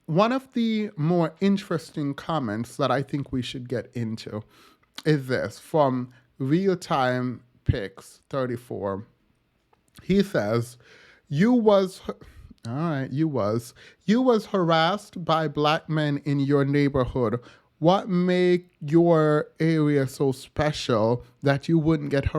one of the more interesting comments that I think we should get into is this from Real Time Picks 34. He says, "You was all right. You was harassed by black men in your neighborhood. What make your area so special that you wouldn't get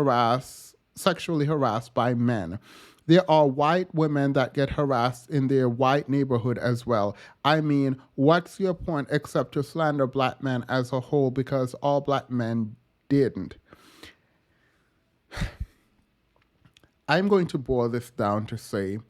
sexually harassed by men? There are white women that get harassed in their white neighborhood as well. I mean, what's your point except to slander black men as a whole because all black men didn't?" I'm going to boil this down to say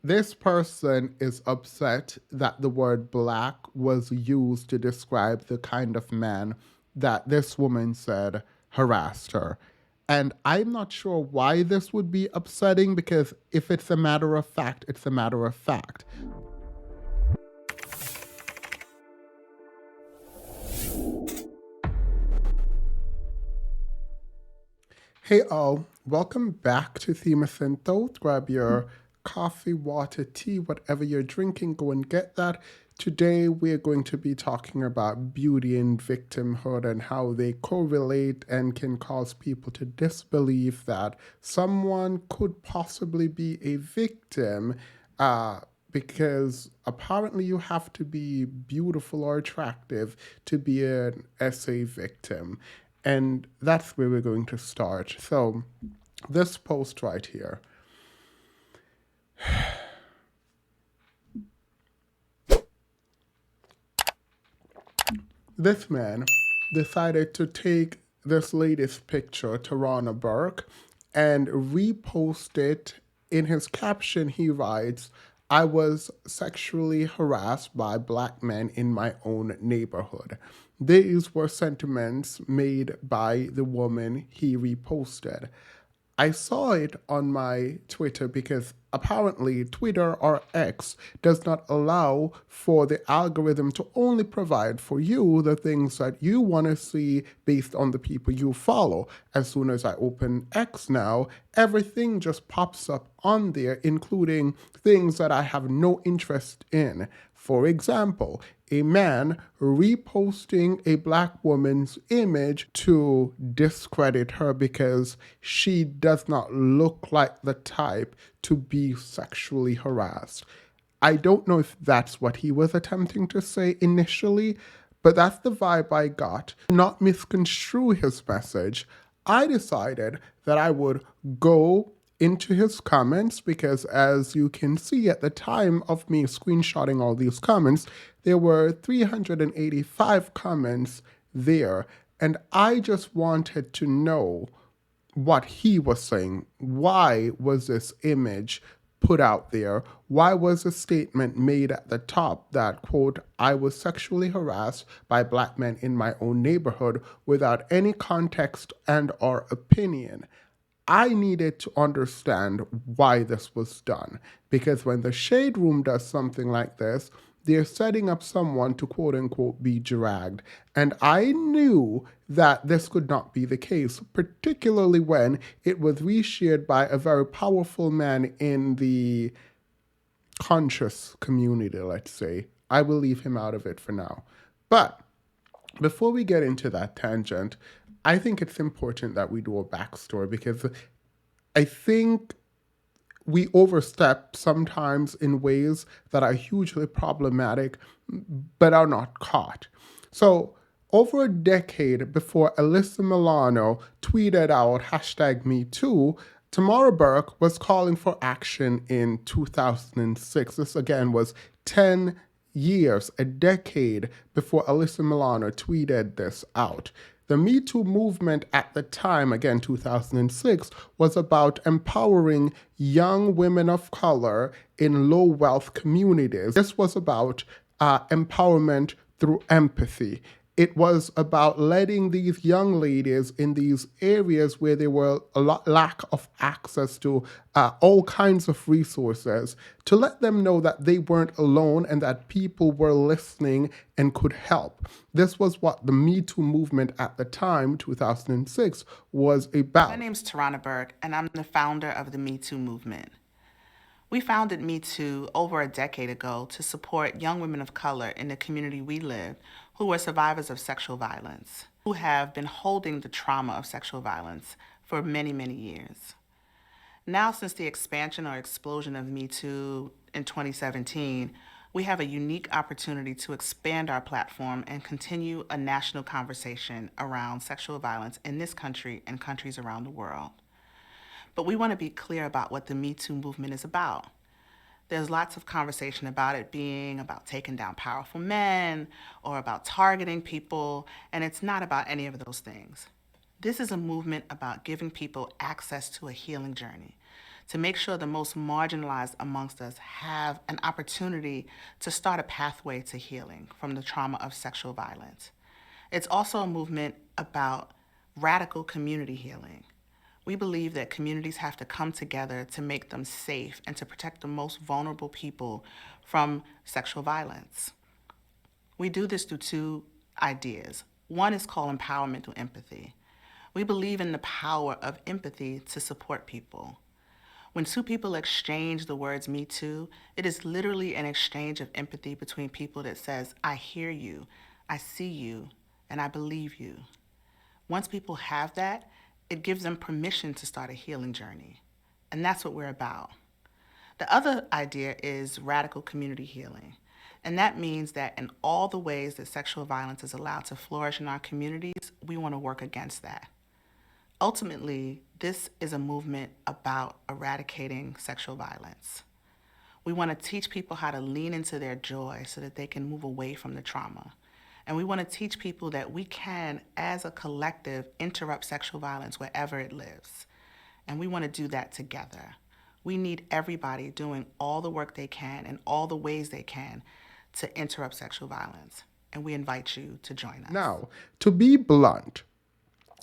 this person is upset that the word black was used to describe the kind of man that this woman said harassed her. And I'm not sure why this would be upsetting because if it's a matter of fact, it's a matter of fact. Hey all, welcome back to Themacento. Grab your coffee, water, tea, whatever you're drinking, go and get that. Today we're going to be talking about beauty and victimhood and how they correlate and can cause people to disbelieve that someone could possibly be a victim because apparently you have to be beautiful or attractive to be an SA victim. And that's where we're going to start. So, this post right here. This man decided to take this lady's picture, Tarana Burke, and repost it. In his caption, he writes, "I was sexually harassed by black men in my own neighborhood." These were sentiments made by the woman he reposted. I saw it on my Twitter because apparently Twitter or X does not allow for the algorithm to only provide for you the things that you want to see based on the people you follow. As soon as I open X now, everything just pops up on there, including things that I have no interest in. For example, a man reposting a black woman's image to discredit her because she does not look like the type to be sexually harassed. I don't know if that's what he was attempting to say initially, but that's the vibe I got. To not misconstrue his message, I decided that I would go into his comments because, as you can see at the time of me screenshotting all these comments, there were 385 comments there. And I just wanted to know what he was saying. Why was this image put out there? Why was a statement made at the top that, quote, "I was sexually harassed by black men in my own neighborhood," without any context and or opinion? I needed to understand why this was done, because when the Shade Room does something like this, they're setting up someone to quote unquote be dragged. And I knew that this could not be the case, particularly when it was reshared by a very powerful man in the conscious community, let's say. I will leave him out of it for now. But before we get into that tangent, I think it's important that we do a backstory because I think we overstep sometimes in ways that are hugely problematic but are not caught. So, over a decade before Alyssa Milano tweeted out #MeToo, Tamara Burke was calling for action in 2006. This again was 10 years, a decade before Alyssa Milano tweeted this out. The Me Too movement at the time, again 2006, was about empowering young women of color in low wealth communities. This was about empowerment through empathy. It was about letting these young ladies in these areas where there were a lack of access to all kinds of resources, to let them know that they weren't alone and that people were listening and could help. This was what the Me Too movement at the time, 2006, was about. My name's Tarana Burke, and I'm the founder of the Me Too movement. We founded Me Too over a decade ago to support young women of color in the community we lived who were survivors of sexual violence, who have been holding the trauma of sexual violence for many, many years. Now, since the expansion or explosion of Me Too in 2017, we have a unique opportunity to expand our platform and continue a national conversation around sexual violence in this country and countries around the world. But we want to be clear about what the Me Too movement is about. There's lots of conversation about it being about taking down powerful men or about targeting people, and it's not about any of those things. This is a movement about giving people access to a healing journey, to make sure the most marginalized amongst us have an opportunity to start a pathway to healing from the trauma of sexual violence. It's also a movement about radical community healing. We believe that communities have to come together to make them safe and to protect the most vulnerable people from sexual violence. We do this through two ideas. One is called empowerment through empathy. We believe in the power of empathy to support people. When two people exchange the words Me Too, it is literally an exchange of empathy between people that says, I hear you, I see you, and I believe you. Once people have that, it gives them permission to start a healing journey. And that's what we're about. The other idea is radical community healing. And that means that in all the ways that sexual violence is allowed to flourish in our communities, we want to work against that. Ultimately, this is a movement about eradicating sexual violence. We want to teach people how to lean into their joy so that they can move away from the trauma. And we want to teach people that we can, as a collective, interrupt sexual violence wherever it lives. And we want to do that together. We need everybody doing all the work they can in all the ways they can to interrupt sexual violence. And we invite you to join us. Now, to be blunt,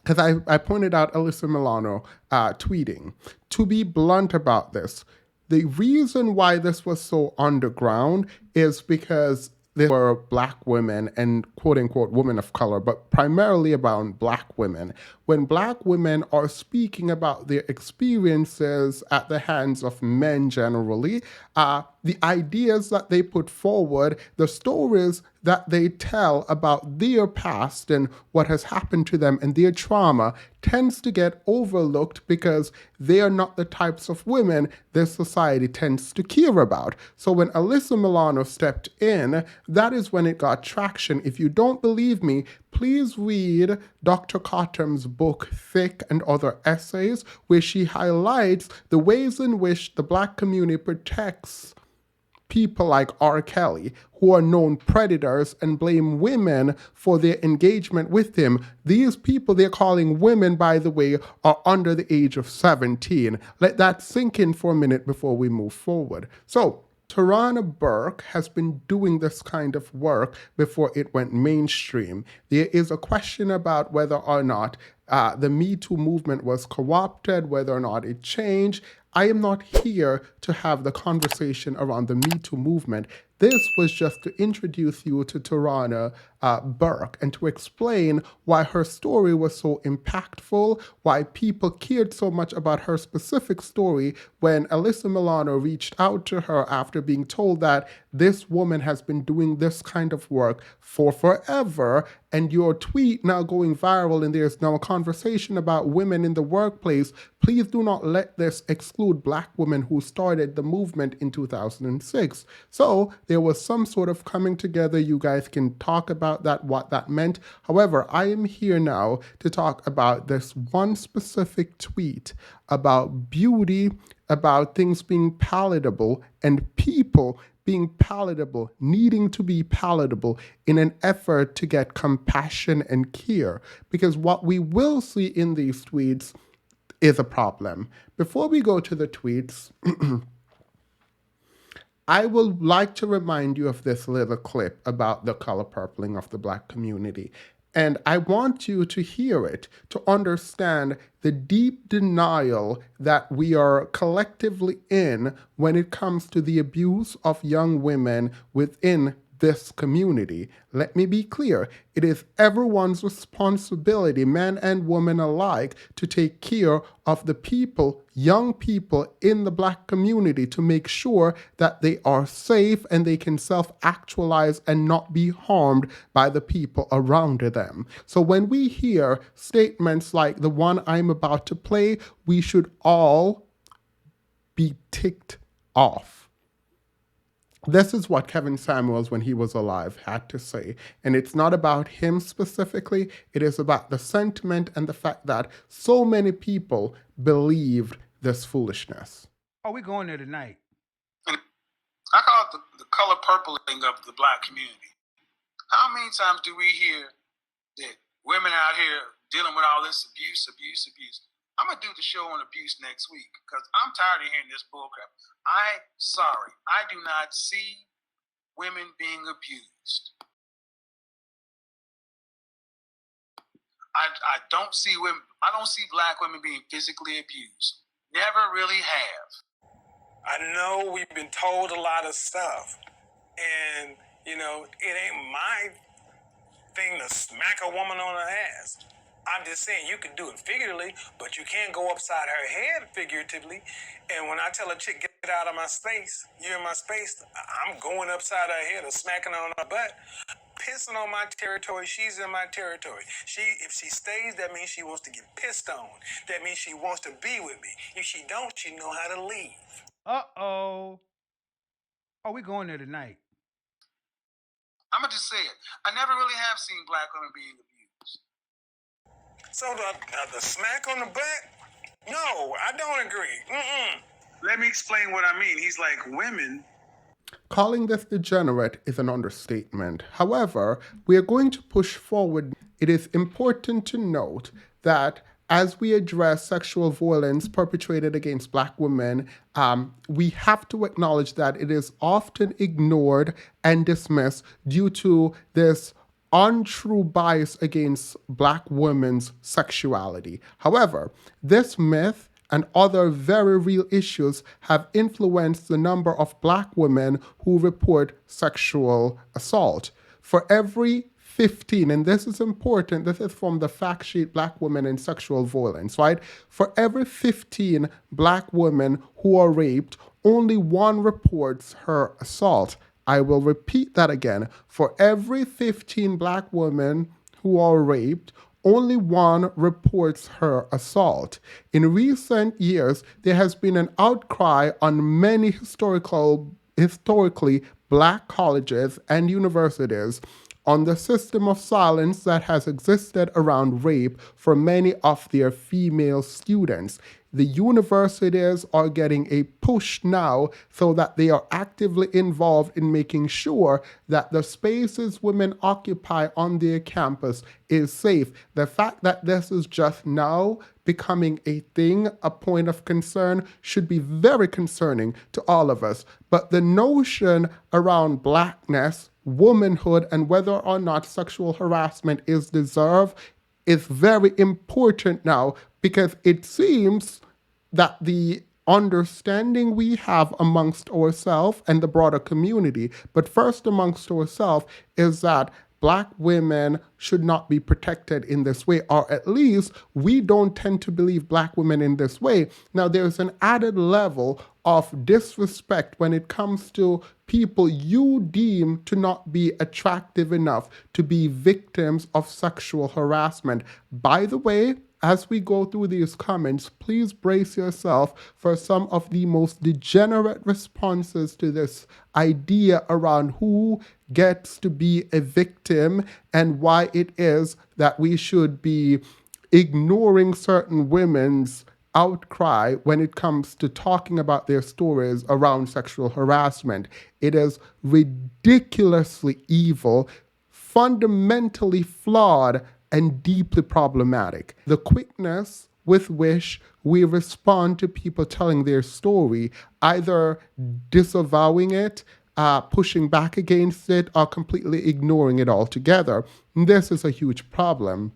because I pointed out Alyssa Milano tweeting, to be blunt about this, the reason why this was so underground is because there were black women and quote unquote women of color, but primarily about black women. When black women are speaking about their experiences at the hands of men generally, the ideas that they put forward, the stories that they tell about their past and what has happened to them and their trauma tends to get overlooked because they are not the types of women this society tends to care about. So when Alyssa Milano stepped in, that is when it got traction. If you don't believe me, please read Dr. Cottom's book, Thick and Other Essays, where she highlights the ways in which the black community protects people like R. Kelly, who are known predators and blame women for their engagement with him. These people they're calling women, by the way, are under the age of 17. Let that sink in for a minute before we move forward. So, Tarana Burke has been doing this kind of work before it went mainstream. There is a question about whether or not the Me Too movement was co-opted, whether or not it changed. I am not here to have the conversation around the Me Too movement. This was just to introduce you to Tarana Burke and to explain why her story was so impactful, why people cared so much about her specific story when Alyssa Milano reached out to her after being told that this woman has been doing this kind of work for forever, and your tweet now going viral and there's now a conversation about women in the workplace. Please do not let this exclude black women who started the movement in 2006. So there was some sort of coming together. You guys can talk about that, what that meant. However, I am here now to talk about this one specific tweet about beauty, about things being palatable and people being palatable, needing to be palatable in an effort to get compassion and care. Because what we will see in these tweets is a problem. Before we go to the tweets, I would like to remind you of this little clip about the color purpling of the black community. And I want you to hear it to understand the deep denial that we are collectively in when it comes to the abuse of young women within this community. Let me be clear. It is everyone's responsibility, men and women alike, to take care of the people, young people in the Black community, to make sure that they are safe and they can self-actualize and not be harmed by the people around them. So when we hear statements like the one I'm about to play, we should all be ticked off. This is what Kevin Samuels, when he was alive, had to say. And it's not about him specifically, it is about the sentiment and the fact that so many people believed this foolishness. Are we going there tonight? And I call it the color purpling of the Black community. How many times do we hear that women out here dealing with all this abuse? I'm going to do the show on abuse next week because I'm tired of hearing this bullcrap. I'm sorry. I do not see women being abused. I don't see women. I don't see Black women being physically abused. Never really have. I know we've been told a lot of stuff, and it ain't my thing to smack a woman on her ass. I'm just saying you can do it figuratively, but you can't go upside her head figuratively. And when I tell a chick, get out of my space, you're in my space, I'm going upside her head or smacking her on her butt, pissing on my territory. She's in my territory. If she stays, that means she wants to get pissed on. That means she wants to be with me. If she don't, she know how to leave. Uh-oh. Are we going there tonight? I'm going to just say it. I never really have seen Black women being abused. So the smack on the butt? No, I don't agree. Let me explain what I mean. He's like, women. Calling this degenerate is an understatement. However, we are going to push forward. It is important to note that as we address sexual violence perpetrated against Black women, we have to acknowledge that it is often ignored and dismissed due to this untrue bias against Black women's sexuality. However, this myth and other very real issues have influenced the number of Black women who report sexual assault. For every 15, and this is important, this is from the fact sheet Black Women and Sexual Violence, right? For every 15 Black women who are raped, only one reports her assault. I will repeat that again. For every 15 Black women who are raped, only one reports her assault. In recent years, there has been an outcry on many historically Black colleges and universities on the system of silence that has existed around rape for many of their female students. The universities are getting a push now so that they are actively involved in making sure that the spaces women occupy on their campus is safe. The fact that this is just now becoming a thing, a point of concern, should be very concerning to all of us. But the notion around Blackness, womanhood, and whether or not sexual harassment is deserved is very important now, because it seems that the understanding we have amongst ourselves and the broader community, but first amongst ourselves, is that Black women should not be protected in this way, or at least we don't tend to believe Black women in this way. Now, there's an added level of disrespect when it comes to people you deem to not be attractive enough to be victims of sexual harassment. By the way, as we go through these comments, please brace yourself for some of the most degenerate responses to this idea around who gets to be a victim and why it is that we should be ignoring certain women's outcry when it comes to talking about their stories around sexual harassment. It is ridiculously evil, fundamentally flawed, and deeply problematic. The quickness with which we respond to people telling their story, either disavowing it, pushing back against it, or completely ignoring it altogether. This is a huge problem.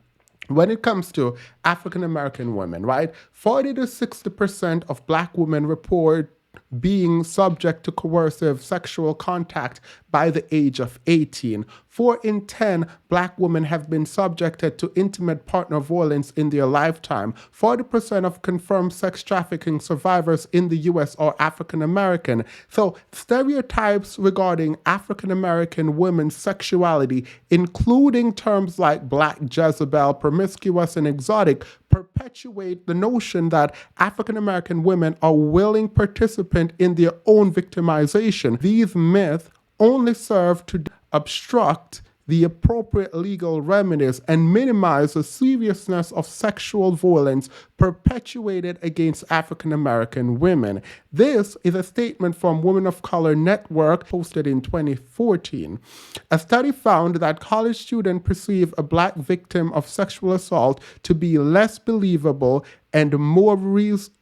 When it comes to African American women, right, 40 to 60% of Black women report being subject to coercive sexual contact by the age of 18. 4 in 10 black women have been subjected to intimate partner violence in their lifetime. 40% of confirmed sex trafficking survivors in the US are African American. So stereotypes regarding African American women's sexuality, including terms like black Jezebel, promiscuous, and exotic, perpetuate the notion that African American women are willing participants in their own victimization. These myths only serve to obstruct the appropriate legal remedies and minimize the seriousness of sexual violence perpetuated against African American women. This is a statement from Women of Color Network posted in 2014. A study found that college students perceive a black victim of sexual assault to be less believable and more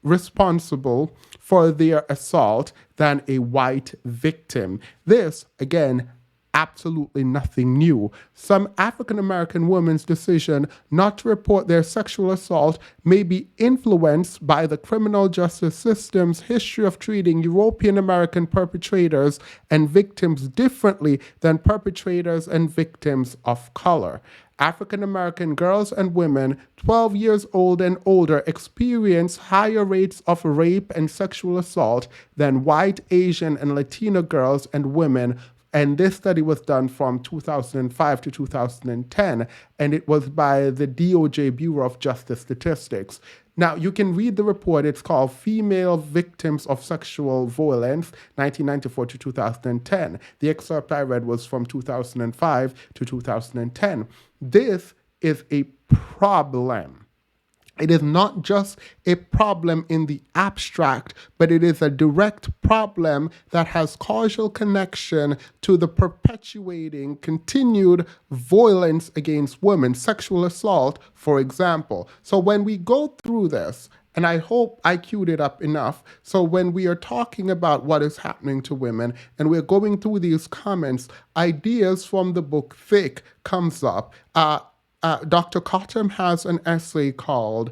responsible for their assault than a white victim. This, again, absolutely nothing new. Some African American women's decision not to report their sexual assault may be influenced by the criminal justice system's history of treating European American perpetrators and victims differently than perpetrators and victims of color. African American girls and women 12 years old and older experience higher rates of rape and sexual assault than white, Asian, and Latino girls and women. And this study was done from 2005 to 2010, and it was by the DOJ Bureau of Justice Statistics. Now, you can read the report. It's called Female Victims of Sexual Violence, 1994 to 2010. The excerpt I read was from 2005 to 2010. This is a problem. It is not just a problem in the abstract, but it is a direct problem that has causal connection to the perpetuating continued violence against women, sexual assault, for example. So when we go through this, and I hope I queued it up enough, so when we are talking about what is happening to women and we're going through these comments, ideas from the book Thick comes up. Dr. Cottom has an essay called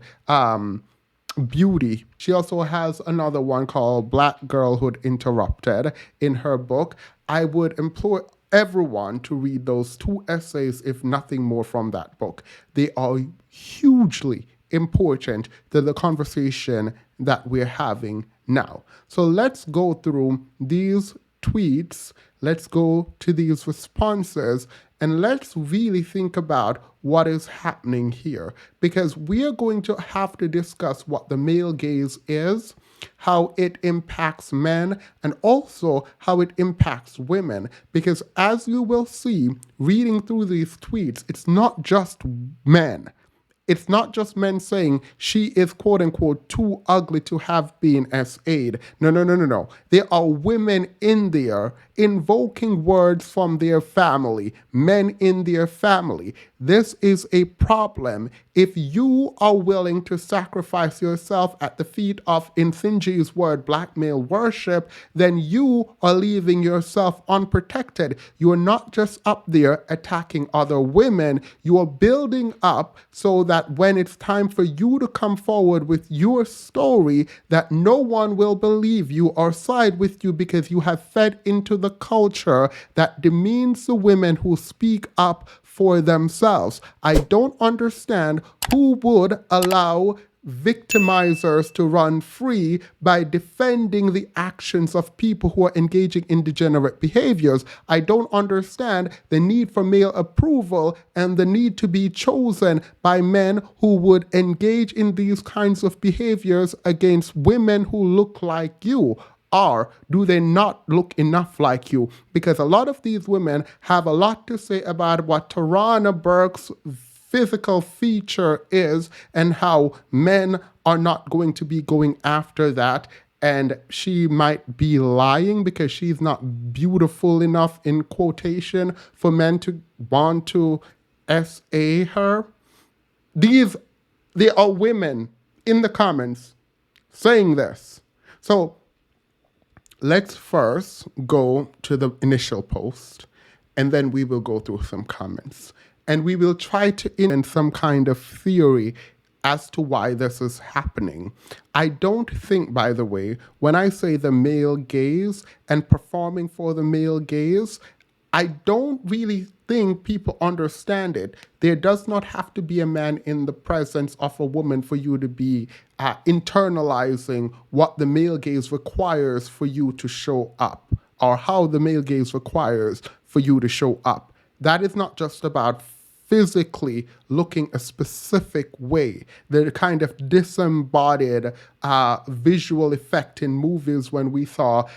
Beauty. She also has another one called Black Girlhood Interrupted in her book. I would implore everyone to read those 2 essays, if nothing more, from that book. They are hugely important to the conversation that we're having now. So let's go through these tweets, let's go to these responses, and let's really think about what is happening here, because we are going to have to discuss what the male gaze is, how it impacts men, and also how it impacts women. Because as you will see, reading through these tweets, it's not just men. It's not just men saying she is quote unquote too ugly to have been SA'd. No. There are women in there invoking words from their family, men in their family. This is a problem. If you are willing to sacrifice yourself at the feet of, in Sinji's word, black male worship, then you are leaving yourself unprotected. You are not just up there attacking other women. You are building up so that when it's time for you to come forward with your story, that no one will believe you or side with you, because you have fed into the culture that demeans the women who speak up for themselves. I don't understand who would allow victimizers to run free by defending the actions of people who are engaging in degenerate behaviors. I don't understand the need for male approval and the need to be chosen by men who would engage in these kinds of behaviors against women who look like you. Or do they not look enough like you? Because a lot of these women have a lot to say about what Tarana Burke's physical feature is and how men are not going to be going after that. And she might be lying because she's not beautiful enough, in quotation, for men to want to SA her. There are women in the comments saying this. So let's first go to the initial post, and then we will go through some comments. And we will try to in some kind of theory as to why this is happening. I don't think, by the way, when I say the male gaze and performing for the male gaze, I don't really think people understand it. There does not have to be a man in the presence of a woman for you to be internalizing what the male gaze requires for you to show up, or how the male gaze requires for you to show up. That is not just about physically looking a specific way. The kind of disembodied visual effect in movies when we saw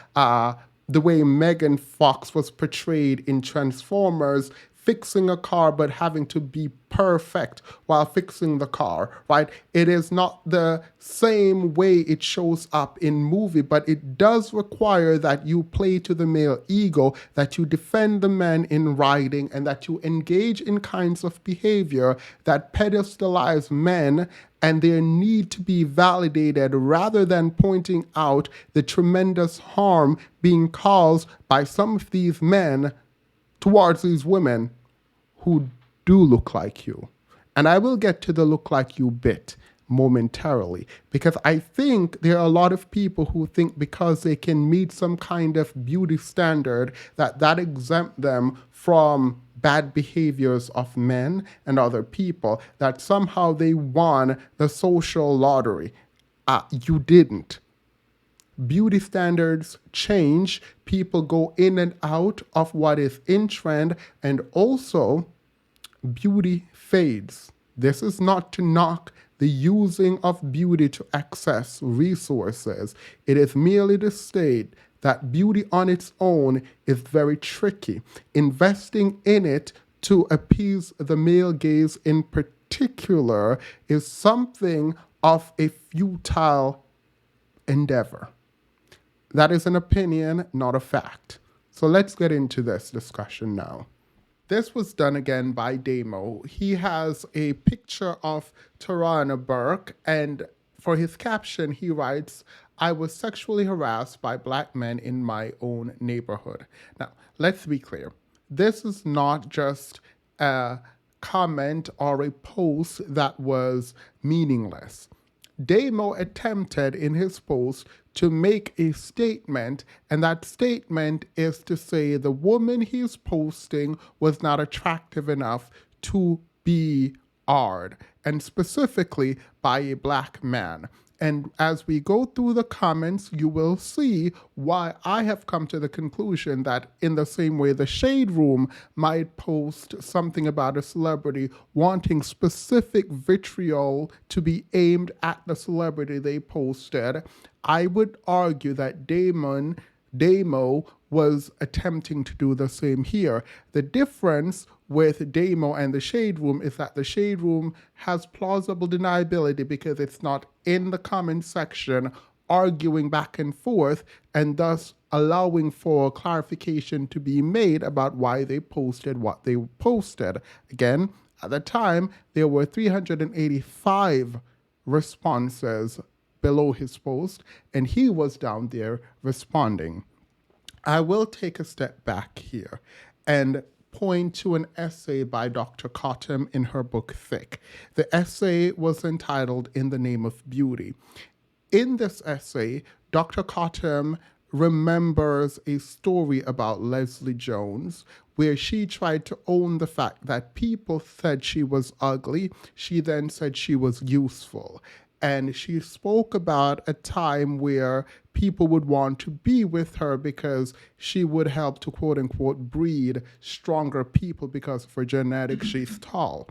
the way Megan Fox was portrayed in Transformers, fixing a car but having to be perfect while fixing the car, right? It is not the same way it shows up in movie, but it does require that you play to the male ego, that you defend the man in writing, and that you engage in kinds of behavior that pedestalize men and their need to be validated, rather than pointing out the tremendous harm being caused by some of these men towards these women who do look like you. And I will get to the look like you bit momentarily, because I think there are a lot of people who think because they can meet some kind of beauty standard that exempt them from bad behaviors of men and other people, that somehow they won the social lottery. You didn't. Beauty standards change, people go in and out of what is in trend, and also beauty fades. This is not to knock the using of beauty to access resources. It is merely to state that beauty on its own is very tricky. Investing in it to appease the male gaze in particular is something of a futile endeavor. That is an opinion, not a fact. So let's get into this discussion now. This was done again by Damo. He has a picture of Tarana Burke, and for his caption, he writes, "I was sexually harassed by black men in my own neighborhood." Now, let's be clear. This is not just a comment or a post that was meaningless. Damo attempted in his post to make a statement, and that statement is to say the woman he's posting was not attractive enough to be R''d, and specifically by a black man. And as we go through the comments, you will see why I have come to the conclusion that in the same way the Shade Room might post something about a celebrity wanting specific vitriol to be aimed at the celebrity they posted, I would argue that Damo was attempting to do the same here. The difference with Damo and the Shade Room is that the Shade Room has plausible deniability because it's not in the comment section arguing back and forth, and thus allowing for clarification to be made about why they posted what they posted. Again, at the time, there were 385 responses below his post, and he was down there responding. I will take a step back here and point to an essay by Dr. Cottam in her book Thick. The essay was entitled In the Name of Beauty. In this essay, Dr. Cottam remembers a story about Leslie Jones where she tried to own the fact that people said she was ugly. She then said she was useful. And she spoke about a time where people would want to be with her because she would help to quote unquote breed stronger people because of her genetics, she's tall.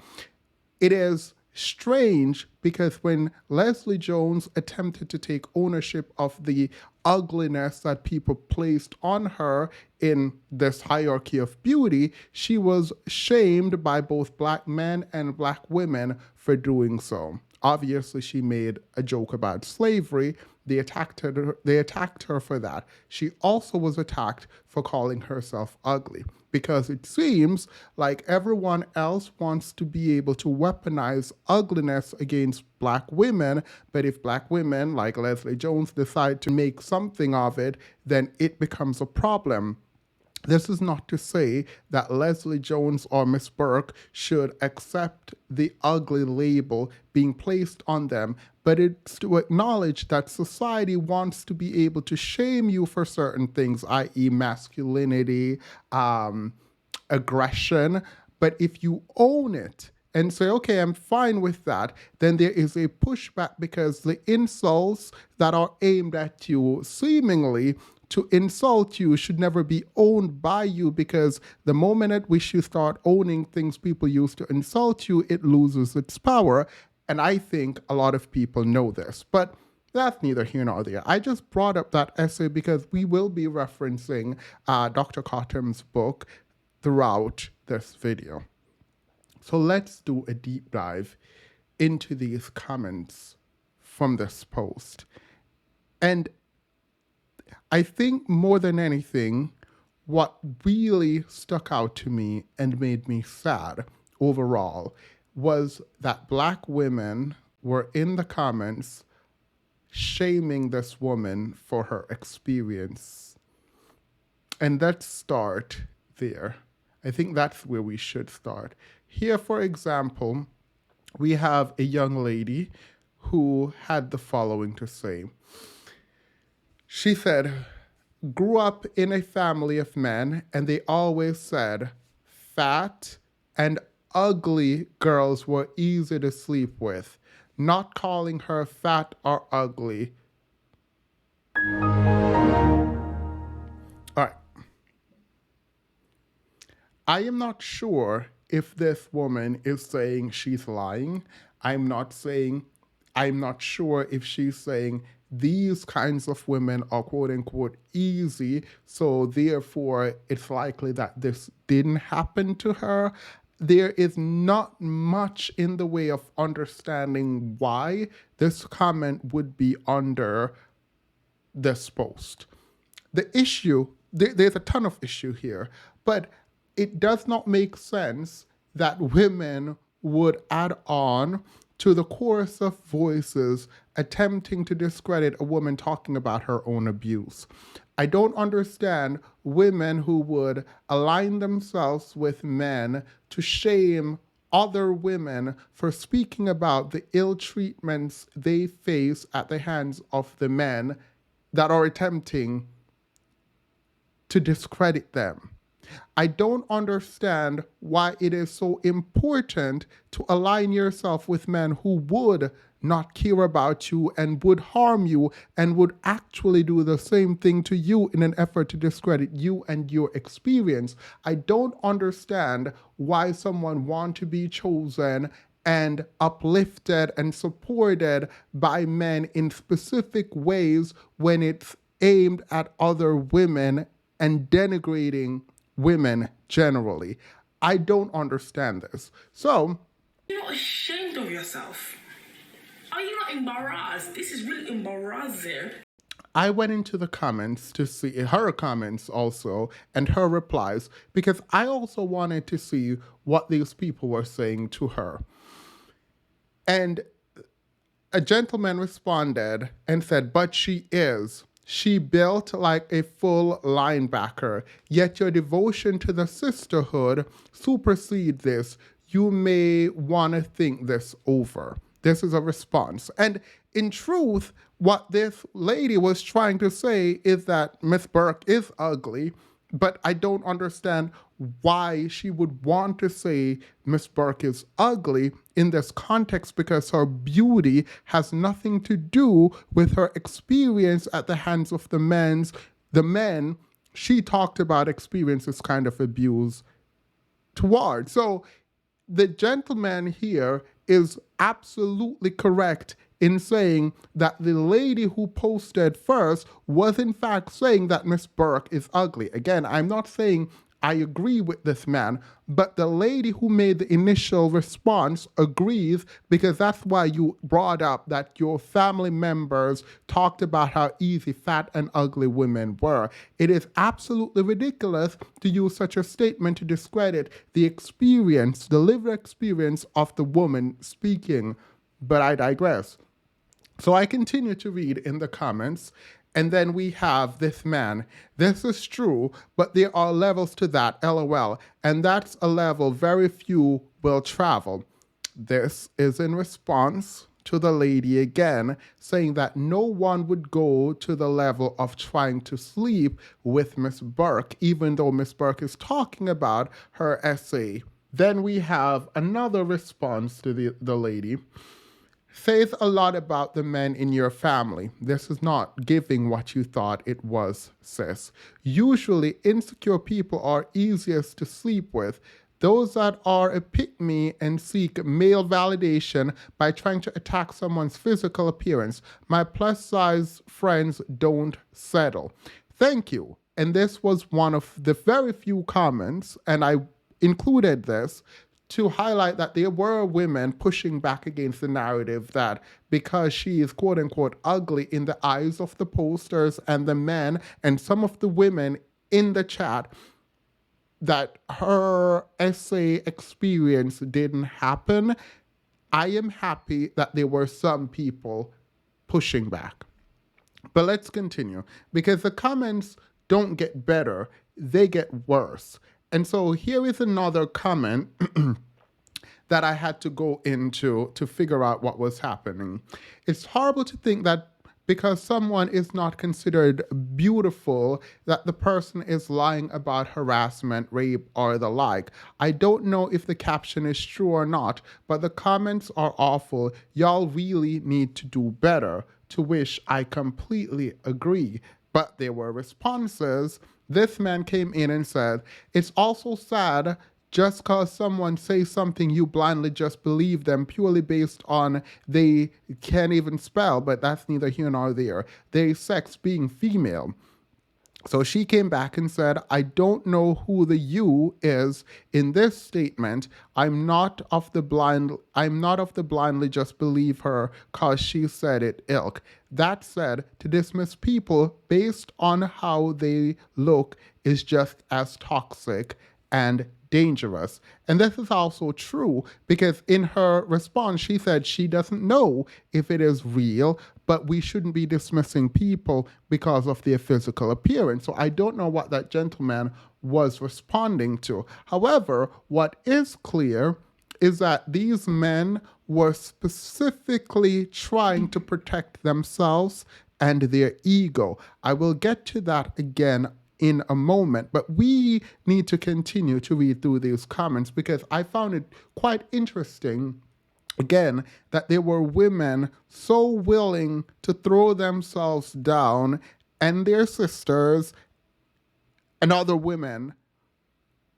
It is strange because when Leslie Jones attempted to take ownership of the ugliness that people placed on her in this hierarchy of beauty, she was shamed by both black men and black women for doing so. Obviously, she made a joke about slavery. They attacked her for that. She also was attacked for calling herself ugly, because it seems like everyone else wants to be able to weaponize ugliness against black women, but if black women like Leslie Jones decide to make something of it, then it becomes a problem. This is not to say that Leslie Jones or Miss Burke should accept the ugly label being placed on them, but it's to acknowledge that society wants to be able to shame you for certain things, i.e., masculinity, aggression. But if you own it and say, okay, I'm fine with that, then there is a pushback because the insults that are aimed at you seemingly to insult you should never be owned by you, because the moment at which you start owning things people use to insult you, it loses its power. And I think a lot of people know this. But that's neither here nor there. I just brought up that essay because we will be referencing Dr. Cottom's book throughout this video. So let's do a deep dive into these comments from this post. And I think more than anything, what really stuck out to me and made me sad overall was that Black women were in the comments shaming this woman for her experience. And let's start there. I think that's where we should start. Here, for example, we have a young lady who had the following to say. She said, grew up in a family of men, and they always said fat and ugly girls were easy to sleep with, not calling her fat or ugly. All right. I am not sure if this woman is saying she's lying. I'm not sure if she's saying these kinds of women are quote unquote easy, so therefore it's likely that this didn't happen to her. There is not much in the way of understanding why this comment would be under this post. The issue, there's a ton of issue here, but it does not make sense that women would add on to the chorus of voices attempting to discredit a woman talking about her own abuse. I don't understand women who would align themselves with men to shame other women for speaking about the ill treatments they face at the hands of the men that are attempting to discredit them. I don't understand why it is so important to align yourself with men who would not care about you and would harm you and would actually do the same thing to you in an effort to discredit you and your experience. I don't understand why someone wants to be chosen and uplifted and supported by men in specific ways when it's aimed at other women and denigrating women generally. I don't understand this. So, you're not ashamed of yourself. Are you not embarrassed? This is really embarrassing. I went into the comments to see her comments also and her replies because I also wanted to see what these people were saying to her. And a gentleman responded and said, but she is. She built like a full linebacker, yet your devotion to the sisterhood supersedes this. You may want to think this over. This is a response. And in truth, what this lady was trying to say is that Miss Burke is ugly, but I don't understand why she would want to say Miss Burke is ugly in this context, because her beauty has nothing to do with her experience at the hands of the men she talked about experiences kind of abuse toward. So the gentleman here is absolutely correct in saying that the lady who posted first was in fact saying that Miss Burke is ugly. Again, I'm not saying I agree with this man, but the lady who made the initial response agrees, because that's why you brought up that your family members talked about how easy fat and ugly women were. It is absolutely ridiculous to use such a statement to discredit the experience, the lived experience of the woman speaking. But I digress. So I continue to read in the comments, And then we have this man. This is true, but there are levels to that, lol. And that's a level very few will travel. This is in response to the lady again, saying that no one would go to the level of trying to sleep with Miss Burke, even though Miss Burke is talking about her essay. Then we have another response to the lady. Says a lot about the men in your family. This is not giving what you thought it was, sis. Usually, insecure people are easiest to sleep with. Those that are a pick me and seek male validation by trying to attack someone's physical appearance. My plus size friends don't settle. Thank you. And this was one of the very few comments, and I included this to highlight that there were women pushing back against the narrative that because she is quote unquote ugly in the eyes of the posters and the men and some of the women in the chat, that her essay experience didn't happen. I am happy that there were some people pushing back. But let's continue because the comments don't get better, they get worse. And so here is another comment that I had to go into to figure out what was happening. It's horrible to think that because someone is not considered beautiful, that the person is lying about harassment, rape, or the like. I don't know if the caption is true or not, but the comments are awful. Y'all really need to do better. To which I completely agree. But there were responses. This man came in and said, it's also sad just because someone says something, you blindly just believe them purely based on they can't even spell, but that's neither here nor there. Their sex being female. So she came back and said, I don't know who the you is in this statement. I'm not of the blindly just believe her cause she said it ilk. That said, to dismiss people based on how they look is just as toxic and dangerous. And this is also true because in her response, she said she doesn't know if it is real, but we shouldn't be dismissing people because of their physical appearance. So I don't know what that gentleman was responding to. However, what is clear is that these men were specifically trying to protect themselves and their ego. I will get to that again in a moment, but we need to continue to read through these comments because I found it quite interesting, again, that there were women so willing to throw themselves down and their sisters and other women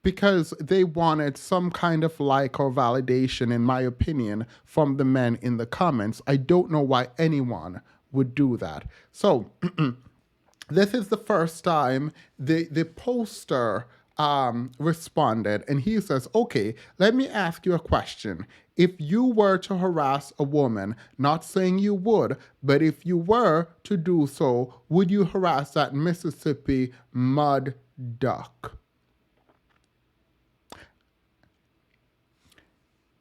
because they wanted some kind of like or validation, in my opinion, from the men in the comments. I don't know why anyone would do that. So this is the first time the poster responded, and he says, okay, let me ask you a question. If you were to harass a woman, not saying you would, but if you were to do so, would you harass that Mississippi mud duck?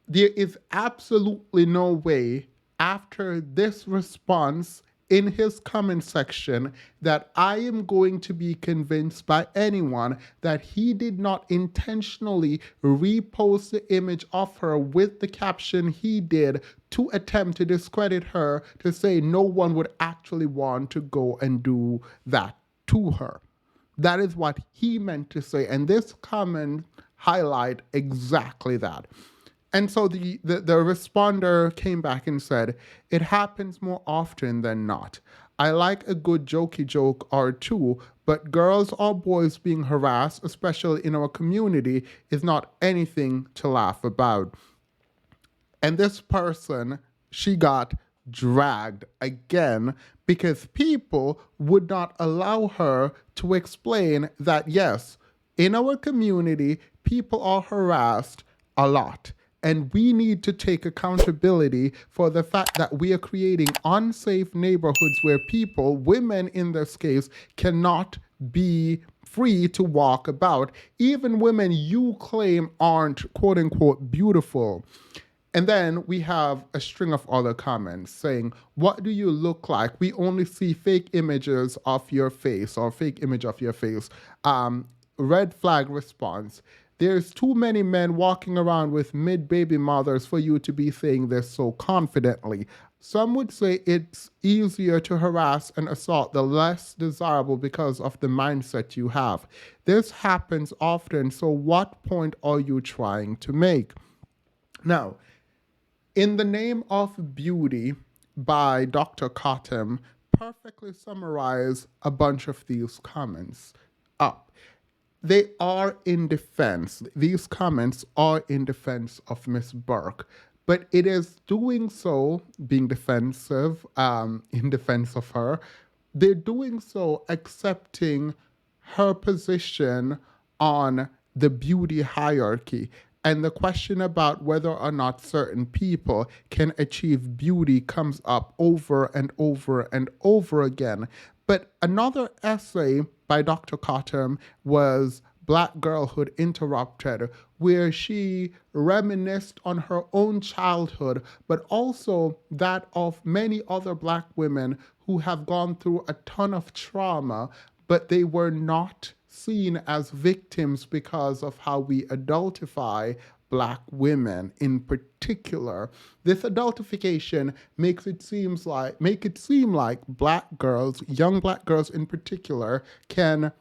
There is absolutely no way after this response in his comment section that I am going to be convinced by anyone that he did not intentionally repost the image of her with the caption he did to attempt to discredit her, to say no one would actually want to go and do that to her. That is what he meant to say, and this comment highlight exactly that. And so the responder came back and said, it happens more often than not. I like a good jokey joke or two, but girls or boys being harassed, especially in our community, is not anything to laugh about. And this person, she got dragged again because people would not allow her to explain that, yes, in our community, people are harassed a lot. And we need to take accountability for the fact that we are creating unsafe neighborhoods where people, women in this case, cannot be free to walk about. Even women you claim aren't quote unquote beautiful. And then we have a string of other comments saying, what do you look like? We only see fake images of your face or fake image of your face. Red flag response. There's too many men walking around with mid-baby mothers for you to be saying this so confidently. Some would say it's easier to harass and assault the less desirable because of the mindset you have. This happens often, so what point are you trying to make? Now, In the Name of Beauty by Dr. Cottam perfectly summarize a bunch of these comments up. They are in defense. These comments are in defense of Miss Burke, but it is doing so, being defensive, in defense of her. They're doing so accepting her position on the beauty hierarchy. And the question about whether or not certain people can achieve beauty comes up over and over and over again. But another essay by Dr. Cottam was Black Girlhood Interrupted, where she reminisced on her own childhood, but also that of many other Black women who have gone through a ton of trauma, but they were not seen as victims because of how we adultify Black women in particular. This adultification makes it seem like Black girls, young Black girls in particular, can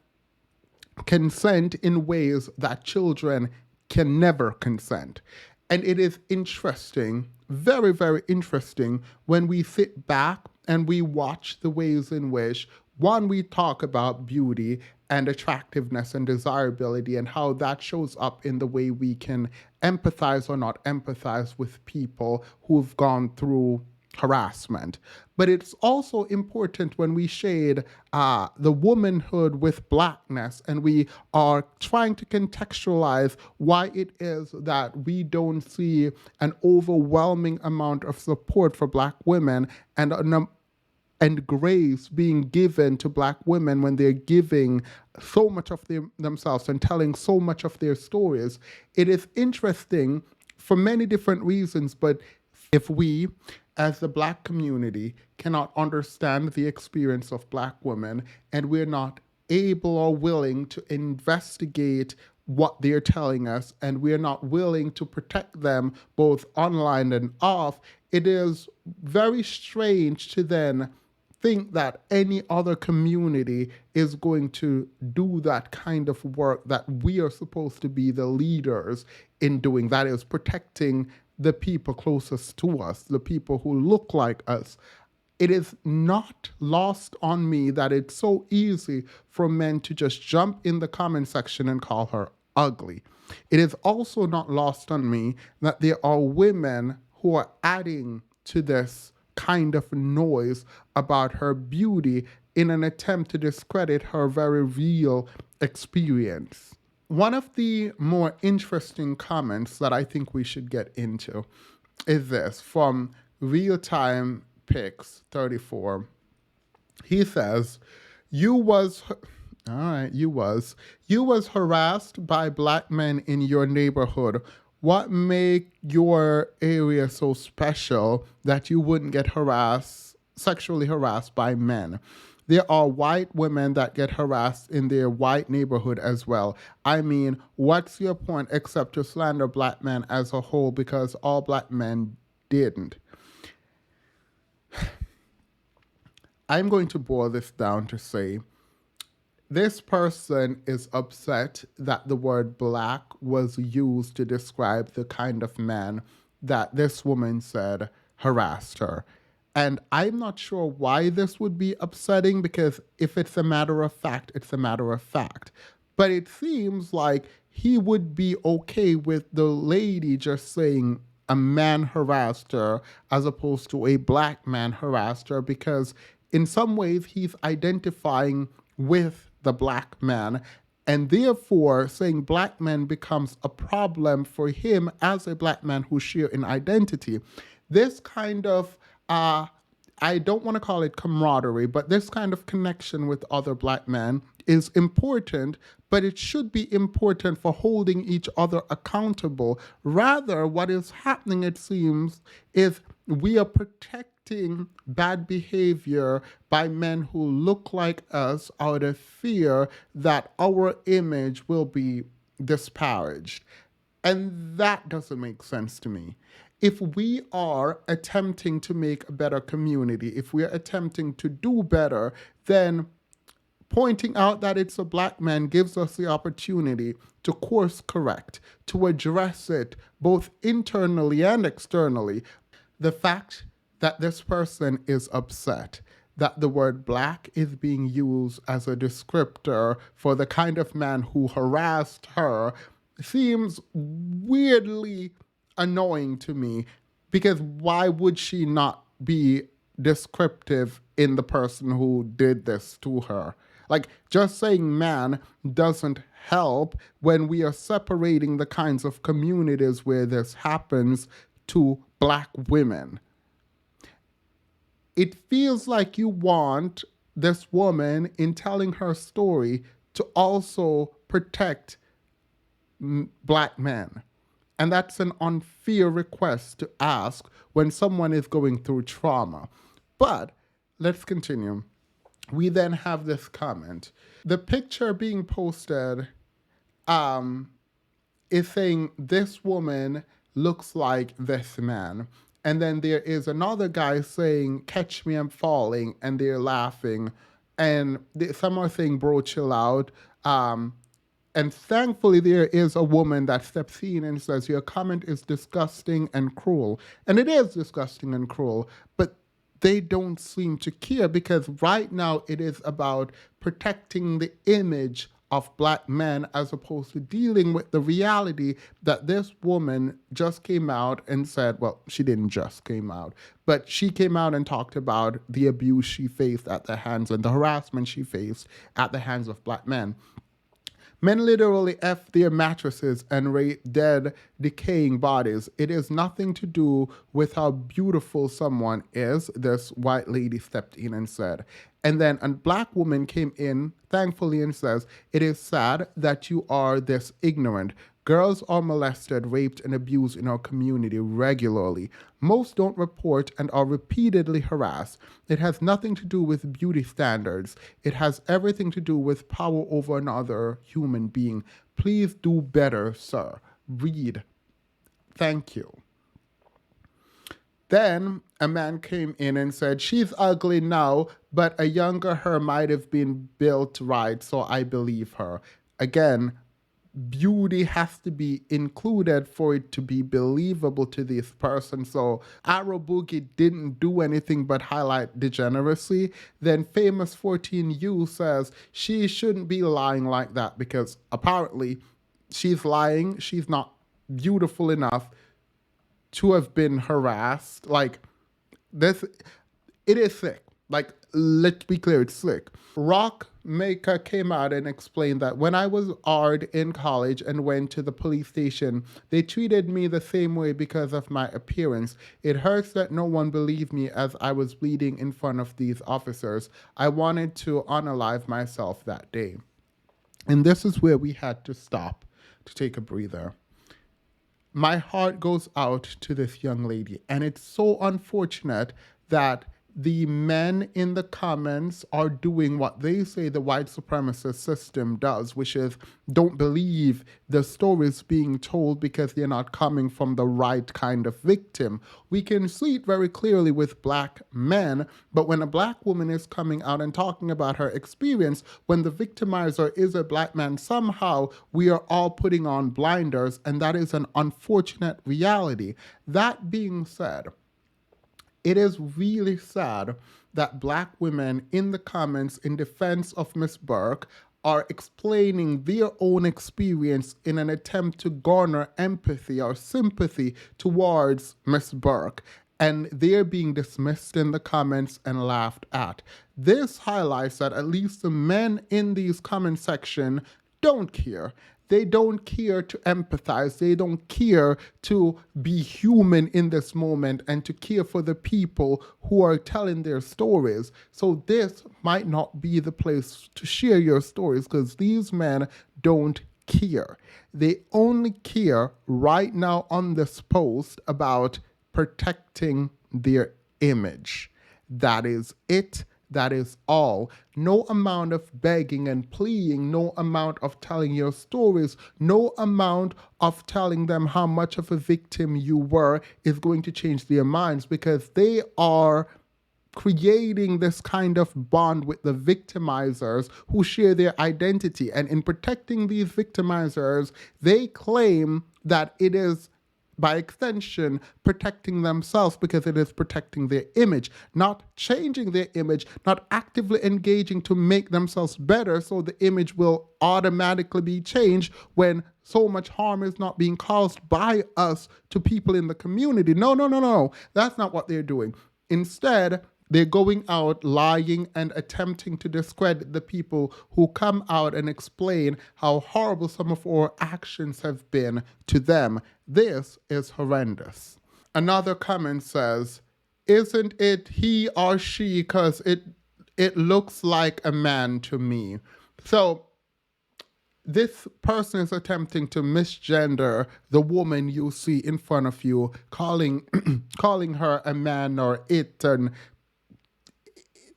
consent in ways that children can never consent. And it is interesting, very, very interesting, when we sit back and we watch the ways in which, one, we talk about beauty and attractiveness and desirability and how that shows up in the way we can empathize or not empathize with people who've gone through harassment. But it's also important when we shade the womanhood with Blackness and we are trying to contextualize why it is that we don't see an overwhelming amount of support for Black women and grace being given to Black women when they're giving so much of themselves and telling so much of their stories. It is interesting for many different reasons, but if we, as the Black community, cannot understand the experience of Black women and we're not able or willing to investigate what they're telling us and we're not willing to protect them both online and off, it is very strange to then think that any other community is going to do that kind of work that we are supposed to be the leaders in doing. That is protecting the people closest to us, the people who look like us. It is not lost on me that it's so easy for men to just jump in the comment section and call her ugly. It is also not lost on me that there are women who are adding to this kind of noise about her beauty in an attempt to discredit her very real experience. One of the more interesting comments that I think we should get into is this from Real Time Pics 34. He says, you was harassed by Black men in your neighborhood. What make your area so special that you wouldn't get sexually harassed by men? There are white women that get harassed in their white neighborhood as well. I mean, what's your point except to slander Black men as a whole because all Black men didn't? I'm going to boil this down to say, this person is upset that the word Black was used to describe the kind of man that this woman said harassed her. And I'm not sure why this would be upsetting, because if it's a matter of fact, it's a matter of fact. But it seems like he would be okay with the lady just saying a man harassed her as opposed to a Black man harassed her, because in some ways he's identifying with the Black man, and therefore saying Black men becomes a problem for him as a Black man who share an identity. This kind of I don't want to call it camaraderie, but this kind of connection with other Black men is important, but it should be important for holding each other accountable. Rather, what is happening, it seems, is we are protecting bad behavior by men who look like us out of fear that our image will be disparaged. And that doesn't make sense to me. If we are attempting to make a better community, if we are attempting to do better, then pointing out that it's a black man gives us the opportunity to course correct, to address it both internally and externally. The fact that this person is upset that the word black is being used as a descriptor for the kind of man who harassed her seems weirdly annoying to me, because why would she not be descriptive in the person who did this to her? Like, just saying man doesn't help when we are separating the kinds of communities where this happens to black women. It feels like you want this woman, in telling her story, to also protect black men. And that's an unfair request to ask when someone is going through trauma. But let's continue. We then have this comment. The picture being posted is saying this woman looks like this man. And then there is another guy saying, catch me, I'm falling. And they're laughing. And some are saying, bro, chill out. And thankfully, there is a woman that steps in and says, your comment is disgusting and cruel. And it is disgusting and cruel, but they don't seem to care, because right now it is about protecting the image of black men as opposed to dealing with the reality that this woman just came out and said, well, she didn't just came out, but she came out and talked about the abuse she faced at the hands and the harassment she faced at the hands of black men. Men literally F their mattresses and rape dead, decaying bodies. It is nothing to do with how beautiful someone is, this white lady stepped in and said. And then a black woman came in, thankfully, and says, it is sad that you are this ignorant. Girls are molested, raped, and abused in our community regularly. Most don't report and are repeatedly harassed. It has nothing to do with beauty standards. It has everything to do with power over another human being. Please do better, sir. Read. Thank you. Then a man came in and said, she's ugly now, but a younger her might have been built right, so I believe her. Again, beauty has to be included for it to be believable to this person. So Arrow Boogie didn't do anything but highlight degeneracy. Then Famous 14U says she shouldn't be lying like that, because apparently she's lying. She's not beautiful enough to have been harassed. Like, this, it is sick. Like, let's be clear, it's sick. Rock Maker came out and explained that when I was ARD in college and went to the police station, they treated me the same way because of my appearance. It hurts that no one believed me as I was bleeding in front of these officers. I wanted to unalive myself that day. And this is where we had to stop to take a breather. My heart goes out to this young lady, and it's so unfortunate that the men in the comments are doing what they say the white supremacist system does, which is don't believe the stories being told because they're not coming from the right kind of victim. We can see it very clearly with black men, but when a black woman is coming out and talking about her experience, when the victimizer is a black man, somehow we are all putting on blinders, and that is an unfortunate reality. That being said, it is really sad that black women in the comments in defense of Miss Burke are explaining their own experience in an attempt to garner empathy or sympathy towards Miss Burke, and they're being dismissed in the comments and laughed at. This highlights that at least the men in these comment section don't care. They don't care to empathize. They don't care to be human in this moment and to care for the people who are telling their stories. So this might not be the place to share your stories because these men don't care. They only care right now on this post about protecting their image. That is it. That is all. No amount of begging and pleading, no amount of telling your stories, no amount of telling them how much of a victim you were is going to change their minds, because they are creating this kind of bond with the victimizers who share their identity. And in protecting these victimizers, they claim that it is, by extension, protecting themselves because it is protecting their image, not changing their image, not actively engaging to make themselves better so the image will automatically be changed when so much harm is not being caused by us to people in the community. No, no, no, no. That's not what they're doing. Instead, they're going out lying and attempting to discredit the people who come out and explain how horrible some of our actions have been to them. This is horrendous. Another comment says, isn't it he or she, because it looks like a man to me. So this person is attempting to misgender the woman you see in front of you, calling calling her a man or it, and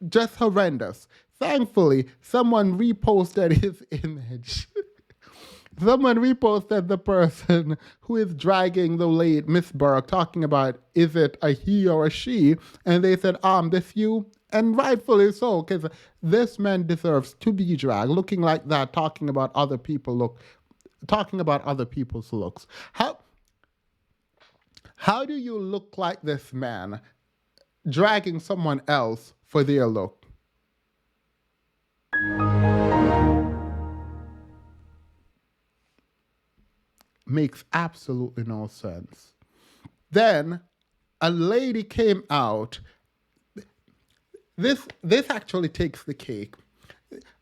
just horrendous. Thankfully, someone reposted his image. Someone reposted the person who is dragging the late Miss Burke, talking about, is it a he or a she? And they said, this you? And rightfully so, because this man deserves to be dragged, looking like that, talking about other people's looks. How do you look like this man dragging someone else for their look? Makes absolutely no sense. Then a lady came out. This actually takes the cake.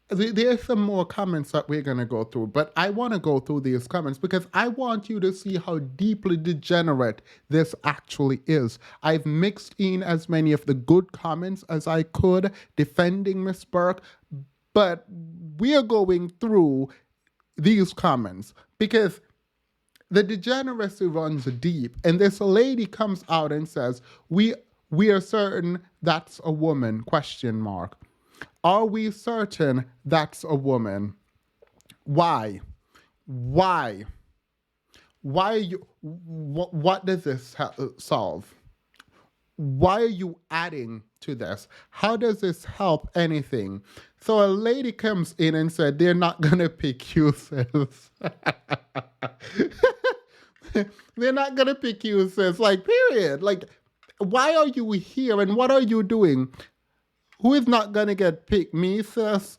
There's some more comments that we're going to go through, but I want to go through these comments because I want you to see how deeply degenerate this actually is. I've mixed in as many of the good comments as I could defending Miss Burke, but we're going through these comments because the degeneracy runs deep. And this lady comes out and says, we are certain that's a woman, ? Are we certain that's a woman? Why? Why are you, what does this solve? Why are you adding to this? How does this help anything? So a lady comes in and said, they're not going to pick you, sis. They're not going to pick you, sis. Like, period. Like, why are you here and what are you doing? Who is not going to get picked? Me, sis?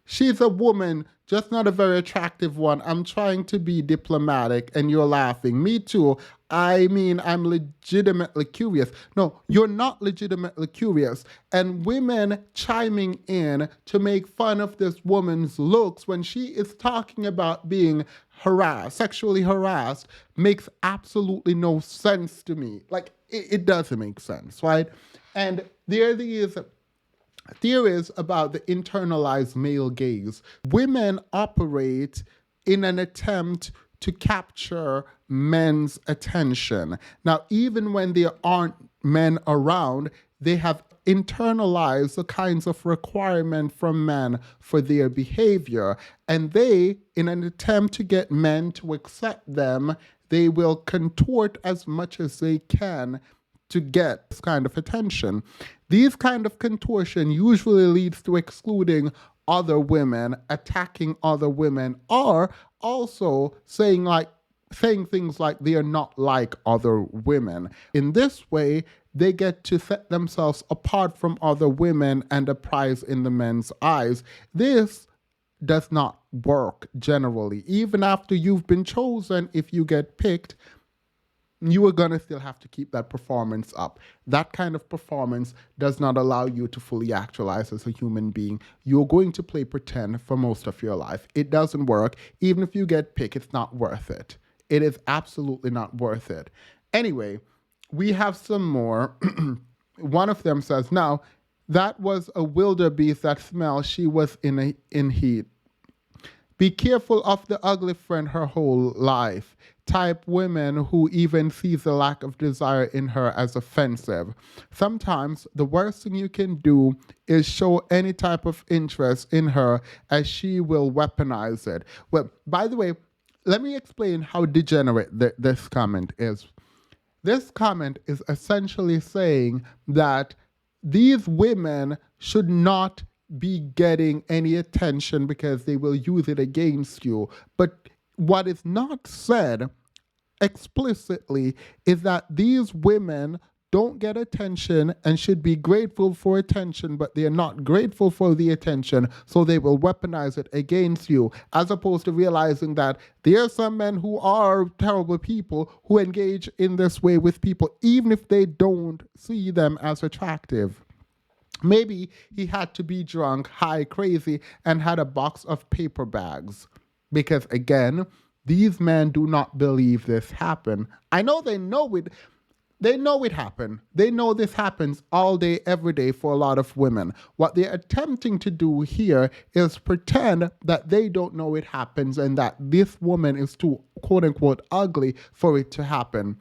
She's a woman, just not a very attractive one. I'm trying to be diplomatic and you're laughing. Me too. I mean, I'm legitimately curious. No, you're not legitimately curious. And women chiming in to make fun of this woman's looks when she is talking about being harassed, sexually harassed, makes absolutely no sense to me. Like, it doesn't make sense, right? And there are these theories about the internalized male gaze. Women operate in an attempt to capture men's attention. Now, even when there aren't men around, they have internalized the kinds of requirement from men for their behavior. And they, in an attempt to get men to accept them, they will contort as much as they can to get this kind of attention. These kind of contortion usually leads to excluding other women, attacking other women, or also saying things like they are not like other women. In this way, they get to set themselves apart from other women and a prize in the men's eyes. This does not work generally. Even after you've been chosen, if you get picked, you are going to still have to keep that performance up. That kind of performance does not allow you to fully actualize as a human being. You're going to play pretend for most of your life. It doesn't work. Even if you get picked, it's not worth it. It is absolutely not worth it. Anyway, we have some more. One of them says, now, that was a wildebeest that smell. She was in heat. Be careful of the ugly friend her whole life. Type women who even sees the lack of desire in her as offensive. Sometimes the worst thing you can do is show any type of interest in her, as she will weaponize it. Well, by the way, let me explain how degenerate this comment is. This comment is essentially saying that these women should not be getting any attention because they will use it against you. But what is not said explicitly is that these women don't get attention and should be grateful for attention, but they are not grateful for the attention, so they will weaponize it against you, as opposed to realizing that there are some men who are terrible people who engage in this way with people, even if they don't see them as attractive. Maybe he had to be drunk, high, crazy, and had a box of paper bags. Because again, these men do not believe this happened. I know they know it. They know it happened. They know this happens all day, every day for a lot of women. What they're attempting to do here is pretend that they don't know it happens and that this woman is too, quote unquote, ugly for it to happen.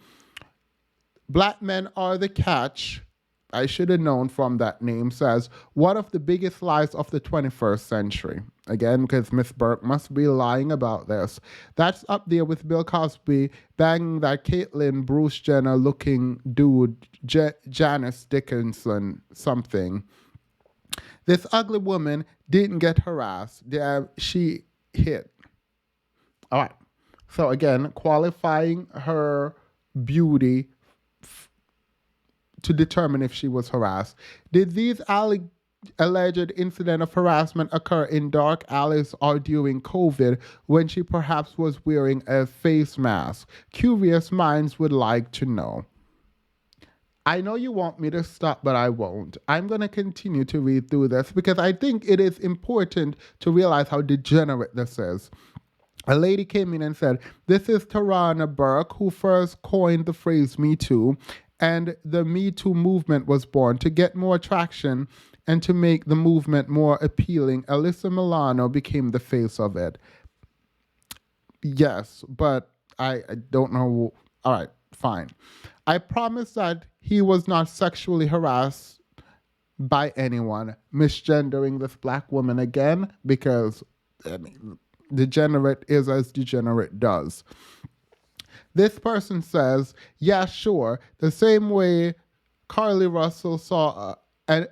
Black men are the catch. I should have known from that name, says one of the biggest lies of the 21st century. Again, because Miss Burke must be lying about this. That's up there with Bill Cosby banging that Caitlyn Bruce Jenner looking dude, Janice Dickinson something. This ugly woman didn't get harassed. She hit. All right. So again, qualifying her beauty to determine if she was harassed. Did these alleged incident of harassment occur in dark alleys or during COVID when she perhaps was wearing a face mask? Curious minds would like to know. I know you want me to stop, but I won't. I'm going to continue to read through this because I think it is important to realize how degenerate this is. A lady came in and said, this is Tarana Burke, who first coined the phrase Me Too, and the Me Too movement was born to get more traction and to make the movement more appealing. Alyssa Milano became the face of it. Yes, but I don't know. All right, fine. I promise that he was not sexually harassed by anyone, misgendering this black woman again, because I mean, degenerate is as degenerate does. This person says, yeah, sure, the same way Carly Russell saw and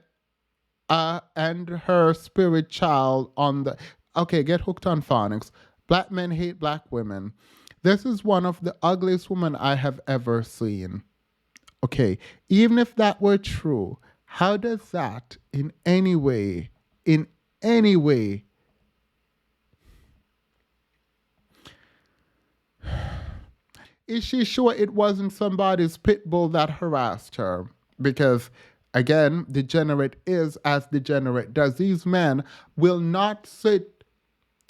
her spirit child on the... Okay, get hooked on phonics. Black men hate black women. This is one of the ugliest women I have ever seen. Okay, even if that were true, how does that in any way is she sure it wasn't somebody's pit bull that harassed her? Because, again, degenerate is as degenerate does. These men will not sit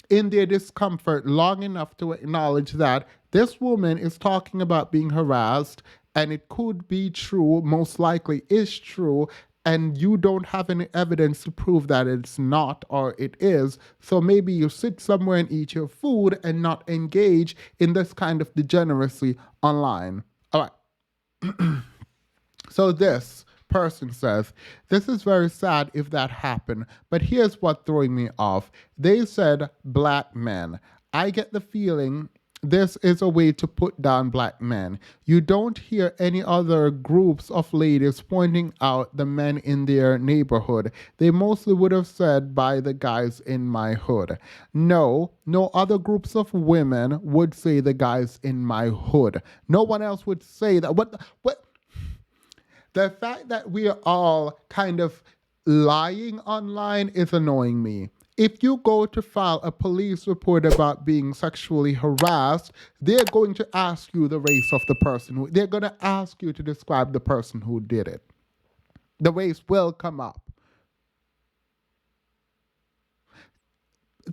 in their discomfort long enough to acknowledge that this woman is talking about being harassed, and it could be true, most likely is true, and you don't have any evidence to prove that it's not or it is. So maybe you sit somewhere and eat your food and not engage in this kind of degeneracy online. All right. So this person says, this is very sad if that happened, but here's what throwing me off. They said black men. I get the feeling this is a way to put down black men. You don't hear any other groups of ladies pointing out the men in their neighborhood. They mostly would have said by the guys in my hood. No other groups of women would say the guys in my hood. No one else would say that. What? The fact that we are all kind of lying online is annoying me. If you go to file a police report about being sexually harassed, they're going to ask you the race of the person they're going to ask you to describe the person who did it. The race will come up.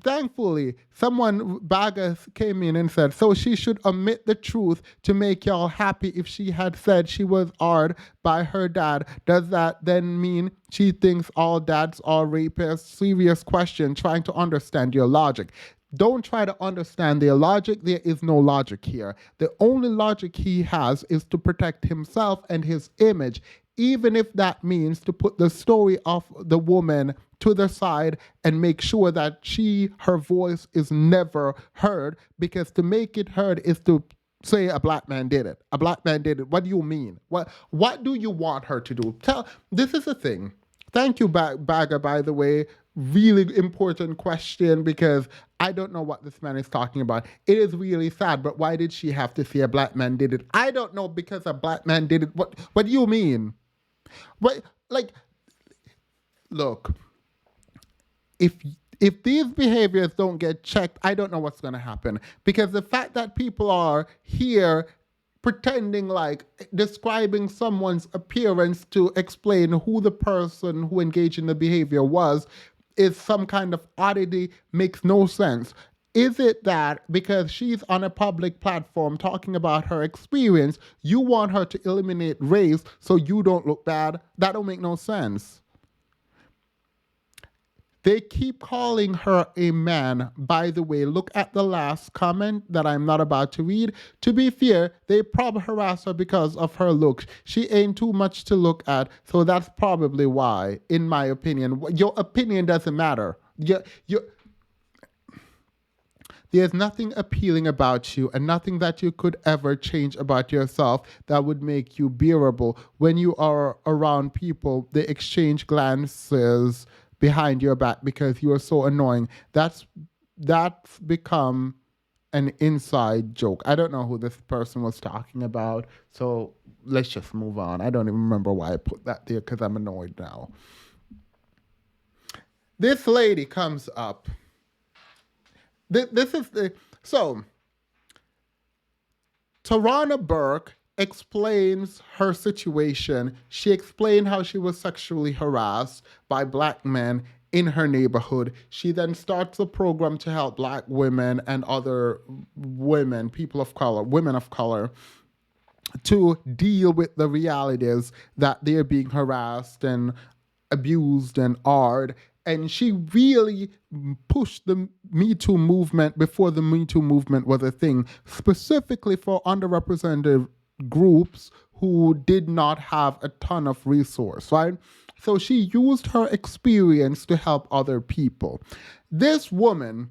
Thankfully, someone, Bagas, came in and said, so she should omit the truth to make y'all happy. If she had said she was hard by her dad, does that then mean she thinks all dads are rapists? Serious question, trying to understand your logic. Don't try to understand their logic. There is no logic here. The only logic he has is to protect himself and his image, even if that means to put the story of the woman to the side and make sure that her voice is never heard, because to make it heard is to say a black man did it. A black man did it. What do you mean? What do you want her to do? This is the thing. Thank you, Bagger, by the way. Really important question, because I don't know what this man is talking about. It is really sad, but why did she have to say a black man did it? I don't know, because a black man did it. What do you mean? What, like, look, if these behaviors don't get checked, I don't know what's going to happen, because the fact that people are here pretending like describing someone's appearance to explain who the person who engaged in the behavior was is some kind of oddity makes no sense. Is it that because she's on a public platform talking about her experience, you want her to eliminate race so you don't look bad? That don't make no sense. They keep calling her a man. By the way, look at the last comment that I'm not about to read. To be fair, they probably harass her because of her looks. She ain't too much to look at, so that's probably why, in my opinion. Your opinion doesn't matter. There's nothing appealing about you and nothing that you could ever change about yourself that would make you bearable. When you are around people, they exchange glances behind your back because you are so annoying. That's become an inside joke. I don't know who this person was talking about, so let's just move on. I don't even remember why I put that there, because I'm annoyed now. This lady comes up. So Tarana Burke explains her situation. She explained how she was sexually harassed by black men in her neighborhood. She then starts a program to help black women and other women, women of color, to deal with the realities that they're being harassed and abused and hard. And she really pushed the Me Too movement before the Me Too movement was a thing, specifically for underrepresented groups who did not have a ton of resource, right? So she used her experience to help other people. This woman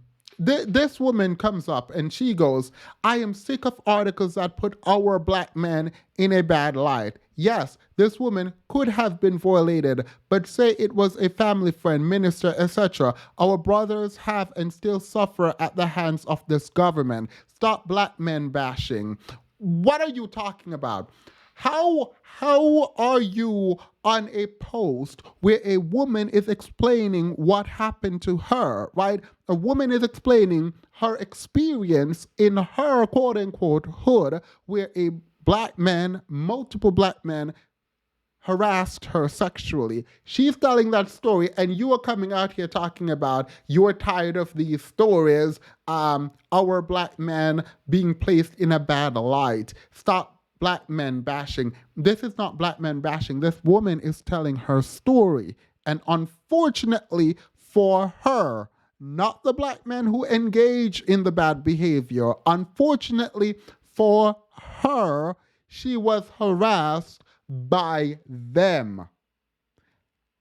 comes up and she goes, I am sick of articles that put our black men in a bad light. Yes, this woman could have been violated, but say it was a family friend, minister, etc. Our brothers have and still suffer at the hands of this government. Stop black men bashing. What are you talking about? How are you on a post where a woman is explaining what happened to her, right? A woman is explaining her experience in her quote unquote hood, where a black man, multiple black men, harassed her sexually. She's telling that story, and you are coming out here talking about you're tired of these stories, our black men being placed in a bad light. Stop black men bashing. This is not black men bashing. This woman is telling her story. And unfortunately for her, not the black men who engage in the bad behavior, unfortunately for her, she was harassed by them.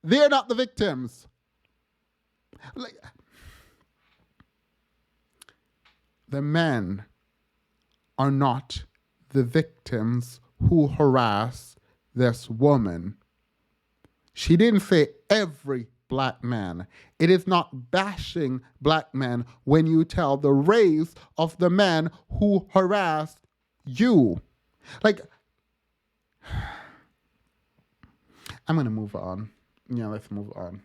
They're not the victims. The men are not the victims who harass this woman. She didn't say every black man. It is not bashing black men when you tell the race of the men who harassed you. Like, I'm going to move on. Yeah, let's move on.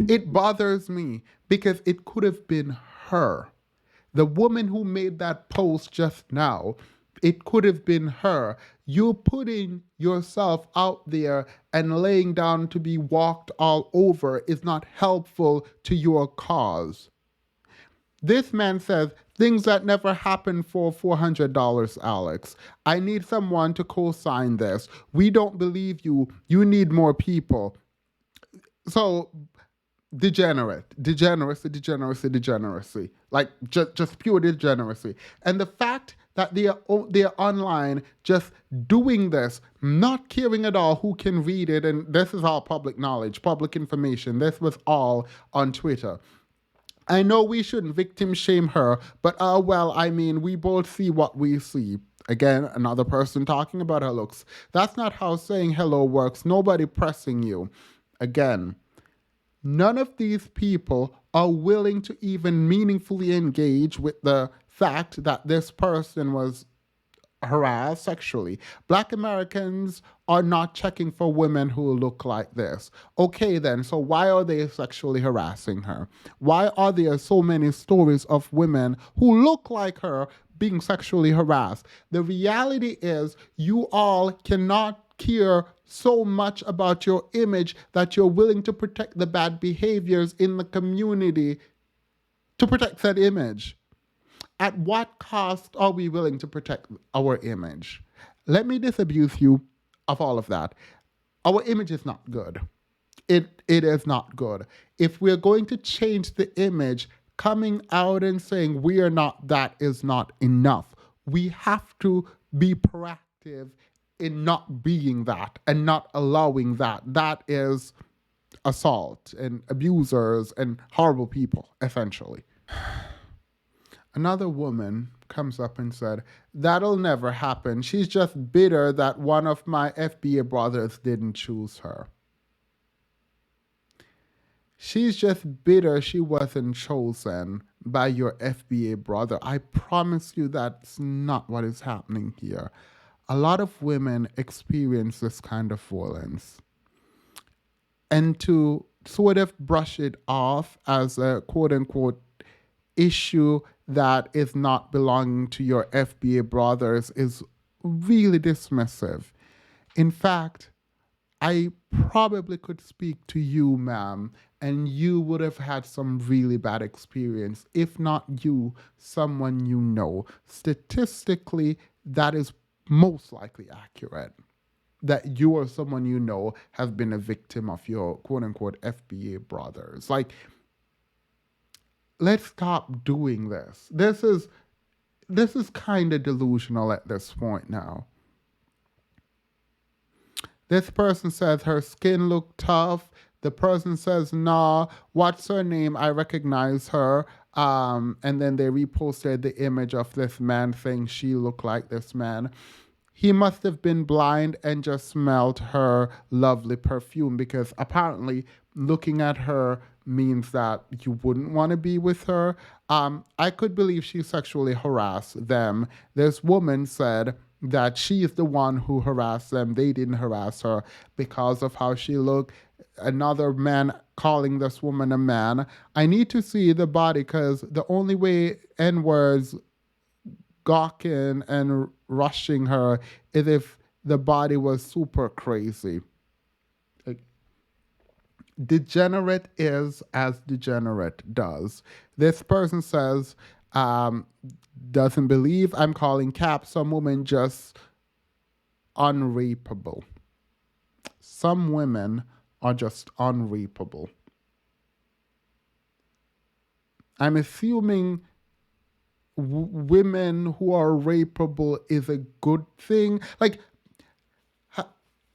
It bothers me because it could have been her. The woman who made that post just now, it could have been her. You putting yourself out there and laying down to be walked all over is not helpful to your cause. This man says, things that never happened for $400, Alex. I need someone to co sign this. We don't believe you. You need more people. So, degeneracy. Like, just pure degeneracy. And the fact that they're online just doing this, not caring at all who can read it, and this is all public knowledge, public information. This was all on Twitter. I know we shouldn't victim shame her, but well, I mean, we both see what we see. Again, another person talking about her looks. That's not how saying hello works. Nobody pressing you. Again, none of these people are willing to even meaningfully engage with the fact that this person was harassed sexually. Black Americans are not checking for women who look like this. Okay, then, so why are they sexually harassing her? Why are there so many stories of women who look like her being sexually harassed? The reality is, you all cannot care so much about your image that you're willing to protect the bad behaviors in the community to protect that image. At what cost are we willing to protect our image? Let me disabuse you of all of that. Our image is not good. It is not good. If we're going to change the image, coming out and saying we are not that is not enough. We have to be proactive in not being that and not allowing that. That is assault and abusers and horrible people, essentially. Another woman comes up and said, that'll never happen. She's just bitter that one of my FBA brothers didn't choose her. She's just bitter she wasn't chosen by your FBA brother. I promise you that's not what is happening here. A lot of women experience this kind of violence. And to sort of brush it off as a quote unquote issue that is not belonging to your FBA brothers is really dismissive. In fact, I probably could speak to you, ma'am, and you would have had some really bad experience. If not you, someone you know. Statistically, that is most likely accurate. That you or someone you know have been a victim of your quote unquote FBA brothers. Like, let's stop doing this. This is kind of delusional at this point now. This person says her skin looked tough. The person says, nah, what's her name? I recognize her. And then they reposted the image of this man saying she looked like this man. He must have been blind and just smelled her lovely perfume, because apparently looking at her means that you wouldn't want to be with her. I could believe she sexually harassed them. This woman said that she is the one who harassed them. They didn't harass her because of how she looked. Another man calling this woman a man. I need to see the body, because the only way N-words gawking and rushing her is if the body was super crazy. Like, degenerate is as degenerate does. This person says, doesn't believe I'm calling cap. Some women just unrapeable. Some women are just unrapeable. I'm assuming women who are rapeable is a good thing. Like,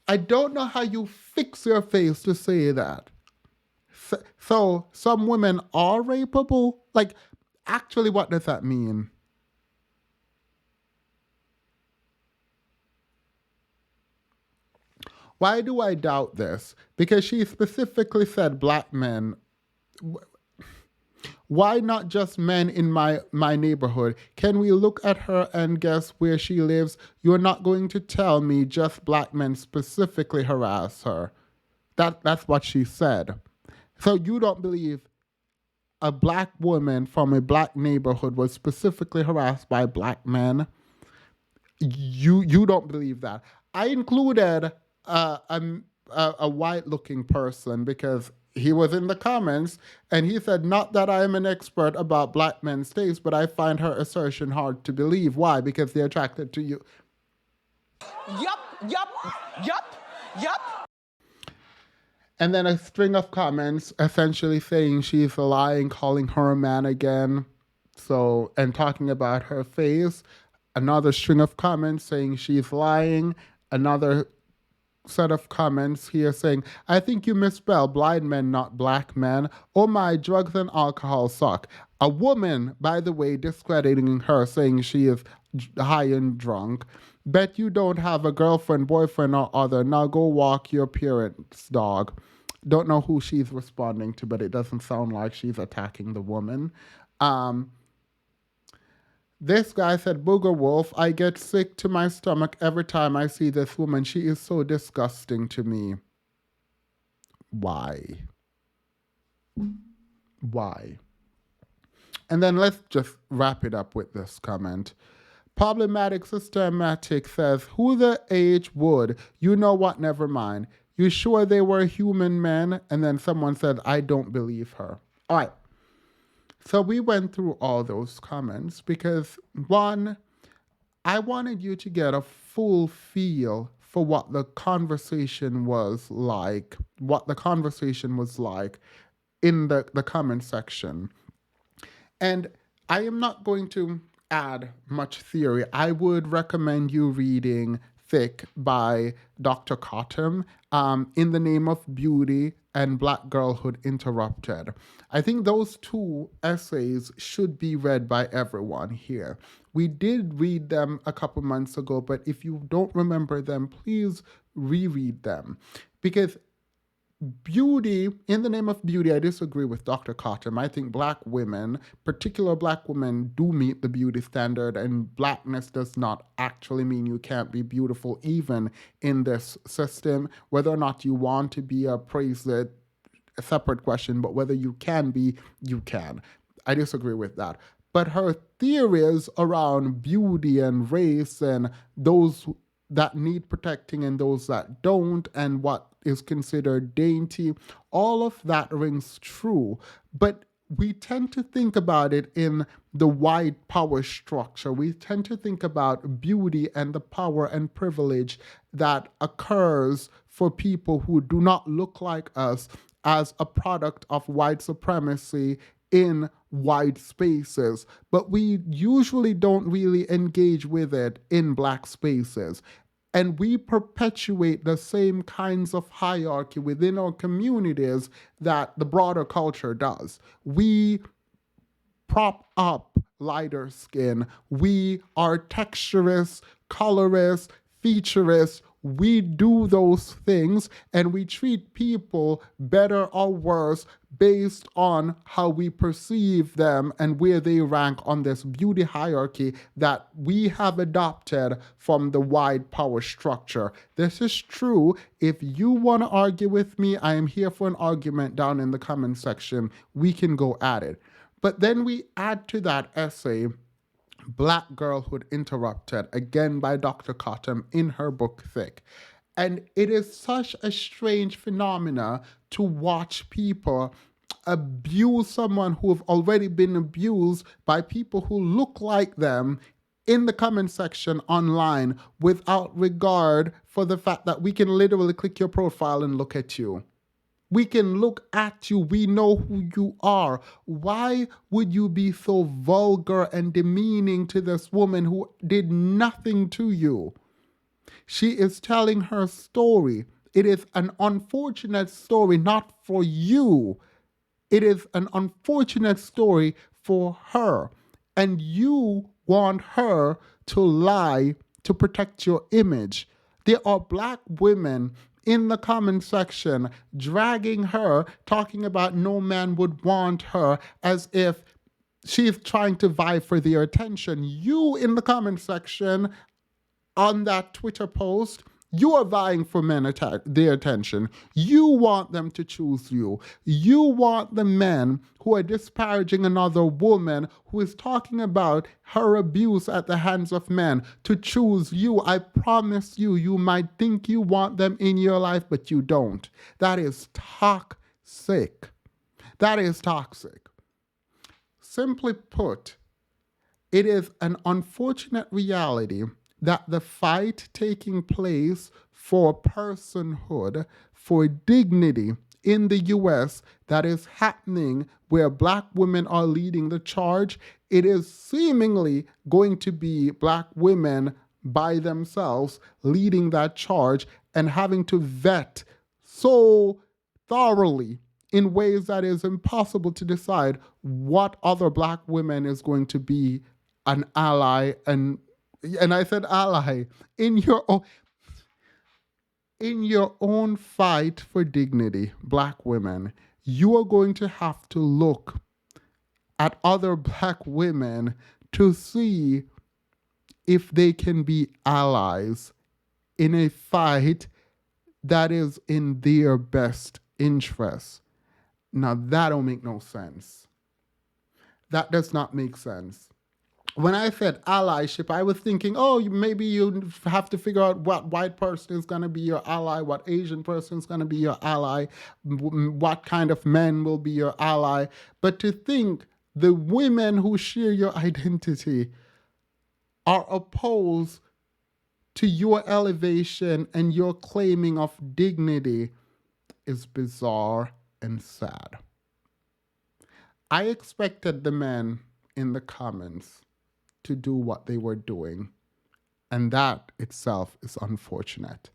I don't know how you fix your face to say that. So some women are rapeable? Like, actually, what does that mean? Why do I doubt this? Because she specifically said black men. Why not just men in my neighborhood? Can we look at her and guess where she lives? You're not going to tell me just black men specifically harass her. That's what she said. So you don't believe a black woman from a black neighborhood was specifically harassed by black men? You don't believe that. I included a white looking person because he was in the comments and he said, not that I am an expert about black men's taste, but I find her assertion hard to believe. Why? Because they're attracted to you. Yup. And then a string of comments essentially saying she's lying, calling her a man again. So, and talking about her face. Another string of comments saying she's lying. Another set of comments here saying, I think you misspell blind men, not black men. Oh my, drugs and alcohol suck. A woman, by the way, discrediting her, saying she is high and drunk. Bet you don't have a girlfriend, boyfriend, or other. Now go walk your parents' dog. Don't know who she's responding to, but it doesn't sound like she's attacking the woman. This guy said, Booger Wolf, I get sick to my stomach every time I see this woman. She is so disgusting to me. Why? Why? And then let's just wrap it up with this comment. Problematic Systematic says, who the H would? You know what? Never mind. You sure they were human men? And then someone said, I don't believe her. All right. So we went through all those comments because, one, I wanted you to get a full feel for what the conversation was like, in the comment section. And I am not going to add much theory. I would recommend you reading Thick by Dr. Cottom, In the Name of Beauty and Black Girlhood Interrupted. I think those two essays should be read by everyone here. We did read them a couple months ago, but if you don't remember them, please reread them. Because beauty, in the name of beauty, I disagree with Dr. Cottom. I think black women, particular black women, do meet the beauty standard, and blackness does not actually mean you can't be beautiful even in this system. Whether or not you want to be, praise it, a separate question, but whether you can be, you can. I disagree with that. But her theories around beauty and race and those that need protecting and those that don't, and what is considered dainty, all of that rings true. But we tend to think about it in the wide power structure. We tend to think about beauty and the power and privilege that occurs for people who do not look like us as a product of white supremacy in wide spaces, but we usually don't really engage with it in black spaces. And we perpetuate the same kinds of hierarchy within our communities that the broader culture does. We prop up lighter skin. We are texturists, colorists, featurists. We do those things and we treat people better or worse based on how we perceive them and where they rank on this beauty hierarchy that we have adopted from the wide power structure. This is true. If you want to argue with me, I am here for an argument down in the comment section. We can go at it. But then we add to that essay Black Girlhood Interrupted, again by Dr. Cottom in her book Thick. And it is such a strange phenomena to watch people abuse someone who have already been abused by people who look like them in the comment section online without regard for the fact that we can literally click your profile and look at you. We can look at you. We know who you are. Why would you be so vulgar and demeaning to this woman who did nothing to you? She is telling her story. It is an unfortunate story, not for you. It is an unfortunate story for her. And you want her to lie to protect your image. There are black women in the comment section dragging her, talking about no man would want her, as if she's trying to vie for their attention. You in the comment section on that Twitter post You are vying for their attention. You want them to choose you. You want the men who are disparaging another woman who is talking about her abuse at the hands of men to choose you. I promise you, you might think you want them in your life, but you don't. That is toxic. That is toxic. Simply put, it is an unfortunate reality that the fight taking place for personhood, for dignity in the US that is happening where black women are leading the charge, it is seemingly going to be black women by themselves leading that charge and having to vet so thoroughly in ways that is impossible to decide what other black women is going to be an ally, and I said ally in your own fight for dignity, black women. You are going to have to look at other black women to see if they can be allies in a fight that is in their best interest. Now that don't make no sense. That does not make sense. When I said allyship, I was thinking, oh, maybe you have to figure out what white person is going to be your ally, what Asian person is going to be your ally, what kind of men will be your ally. But to think the women who share your identity are opposed to your elevation and your claiming of dignity is bizarre and sad. I expected the men in the comments to do what they were doing, and that itself is unfortunate.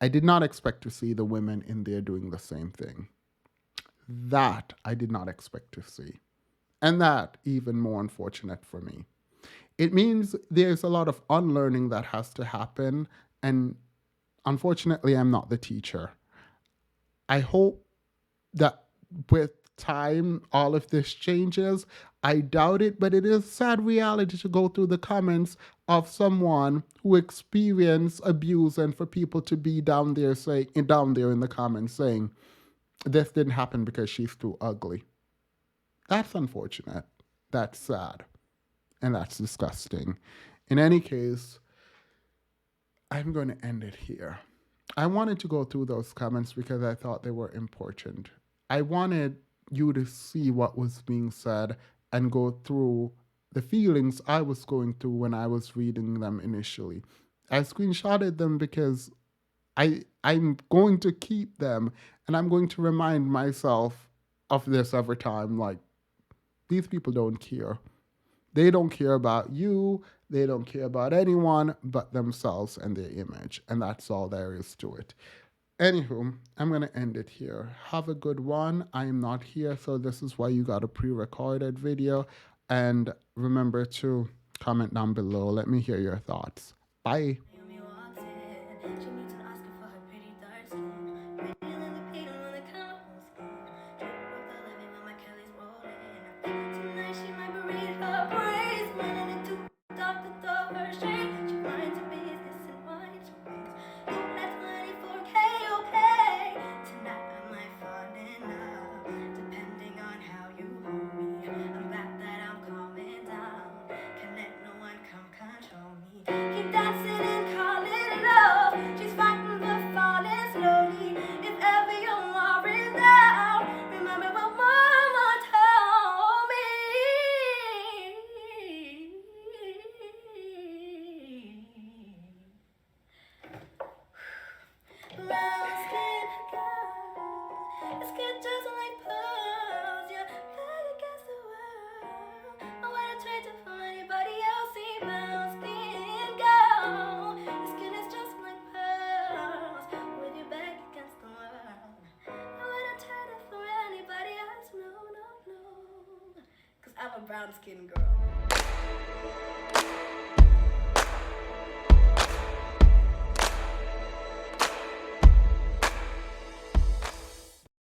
I did not expect to see the women in there doing the same thing. That I did not expect to see. And that even more unfortunate for me. It means there's a lot of unlearning that has to happen, and unfortunately, I'm not the teacher. I hope that with time all of this changes. I doubt it, but it is a sad reality to go through the comments of someone who experienced abuse and for people to be down there in the comments saying this didn't happen because she's too ugly. That's unfortunate. That's sad. And that's disgusting. In any case, I'm going to end it here. I wanted to go through those comments because I thought they were important. I wanted you to see what was being said and go through the feelings I was going through when I was reading them initially. I screenshotted them because I'm going to keep them and I'm going to remind myself of this every time. Like, these people don't care. They don't care about you. They don't care about anyone but themselves and their image. And that's all there is to it. Anywho, I'm going to end it here. Have a good one. I am not here, so this is why you got a pre-recorded video. And remember to comment down below. Let me hear your thoughts. Bye. I'm a brown skinned girl.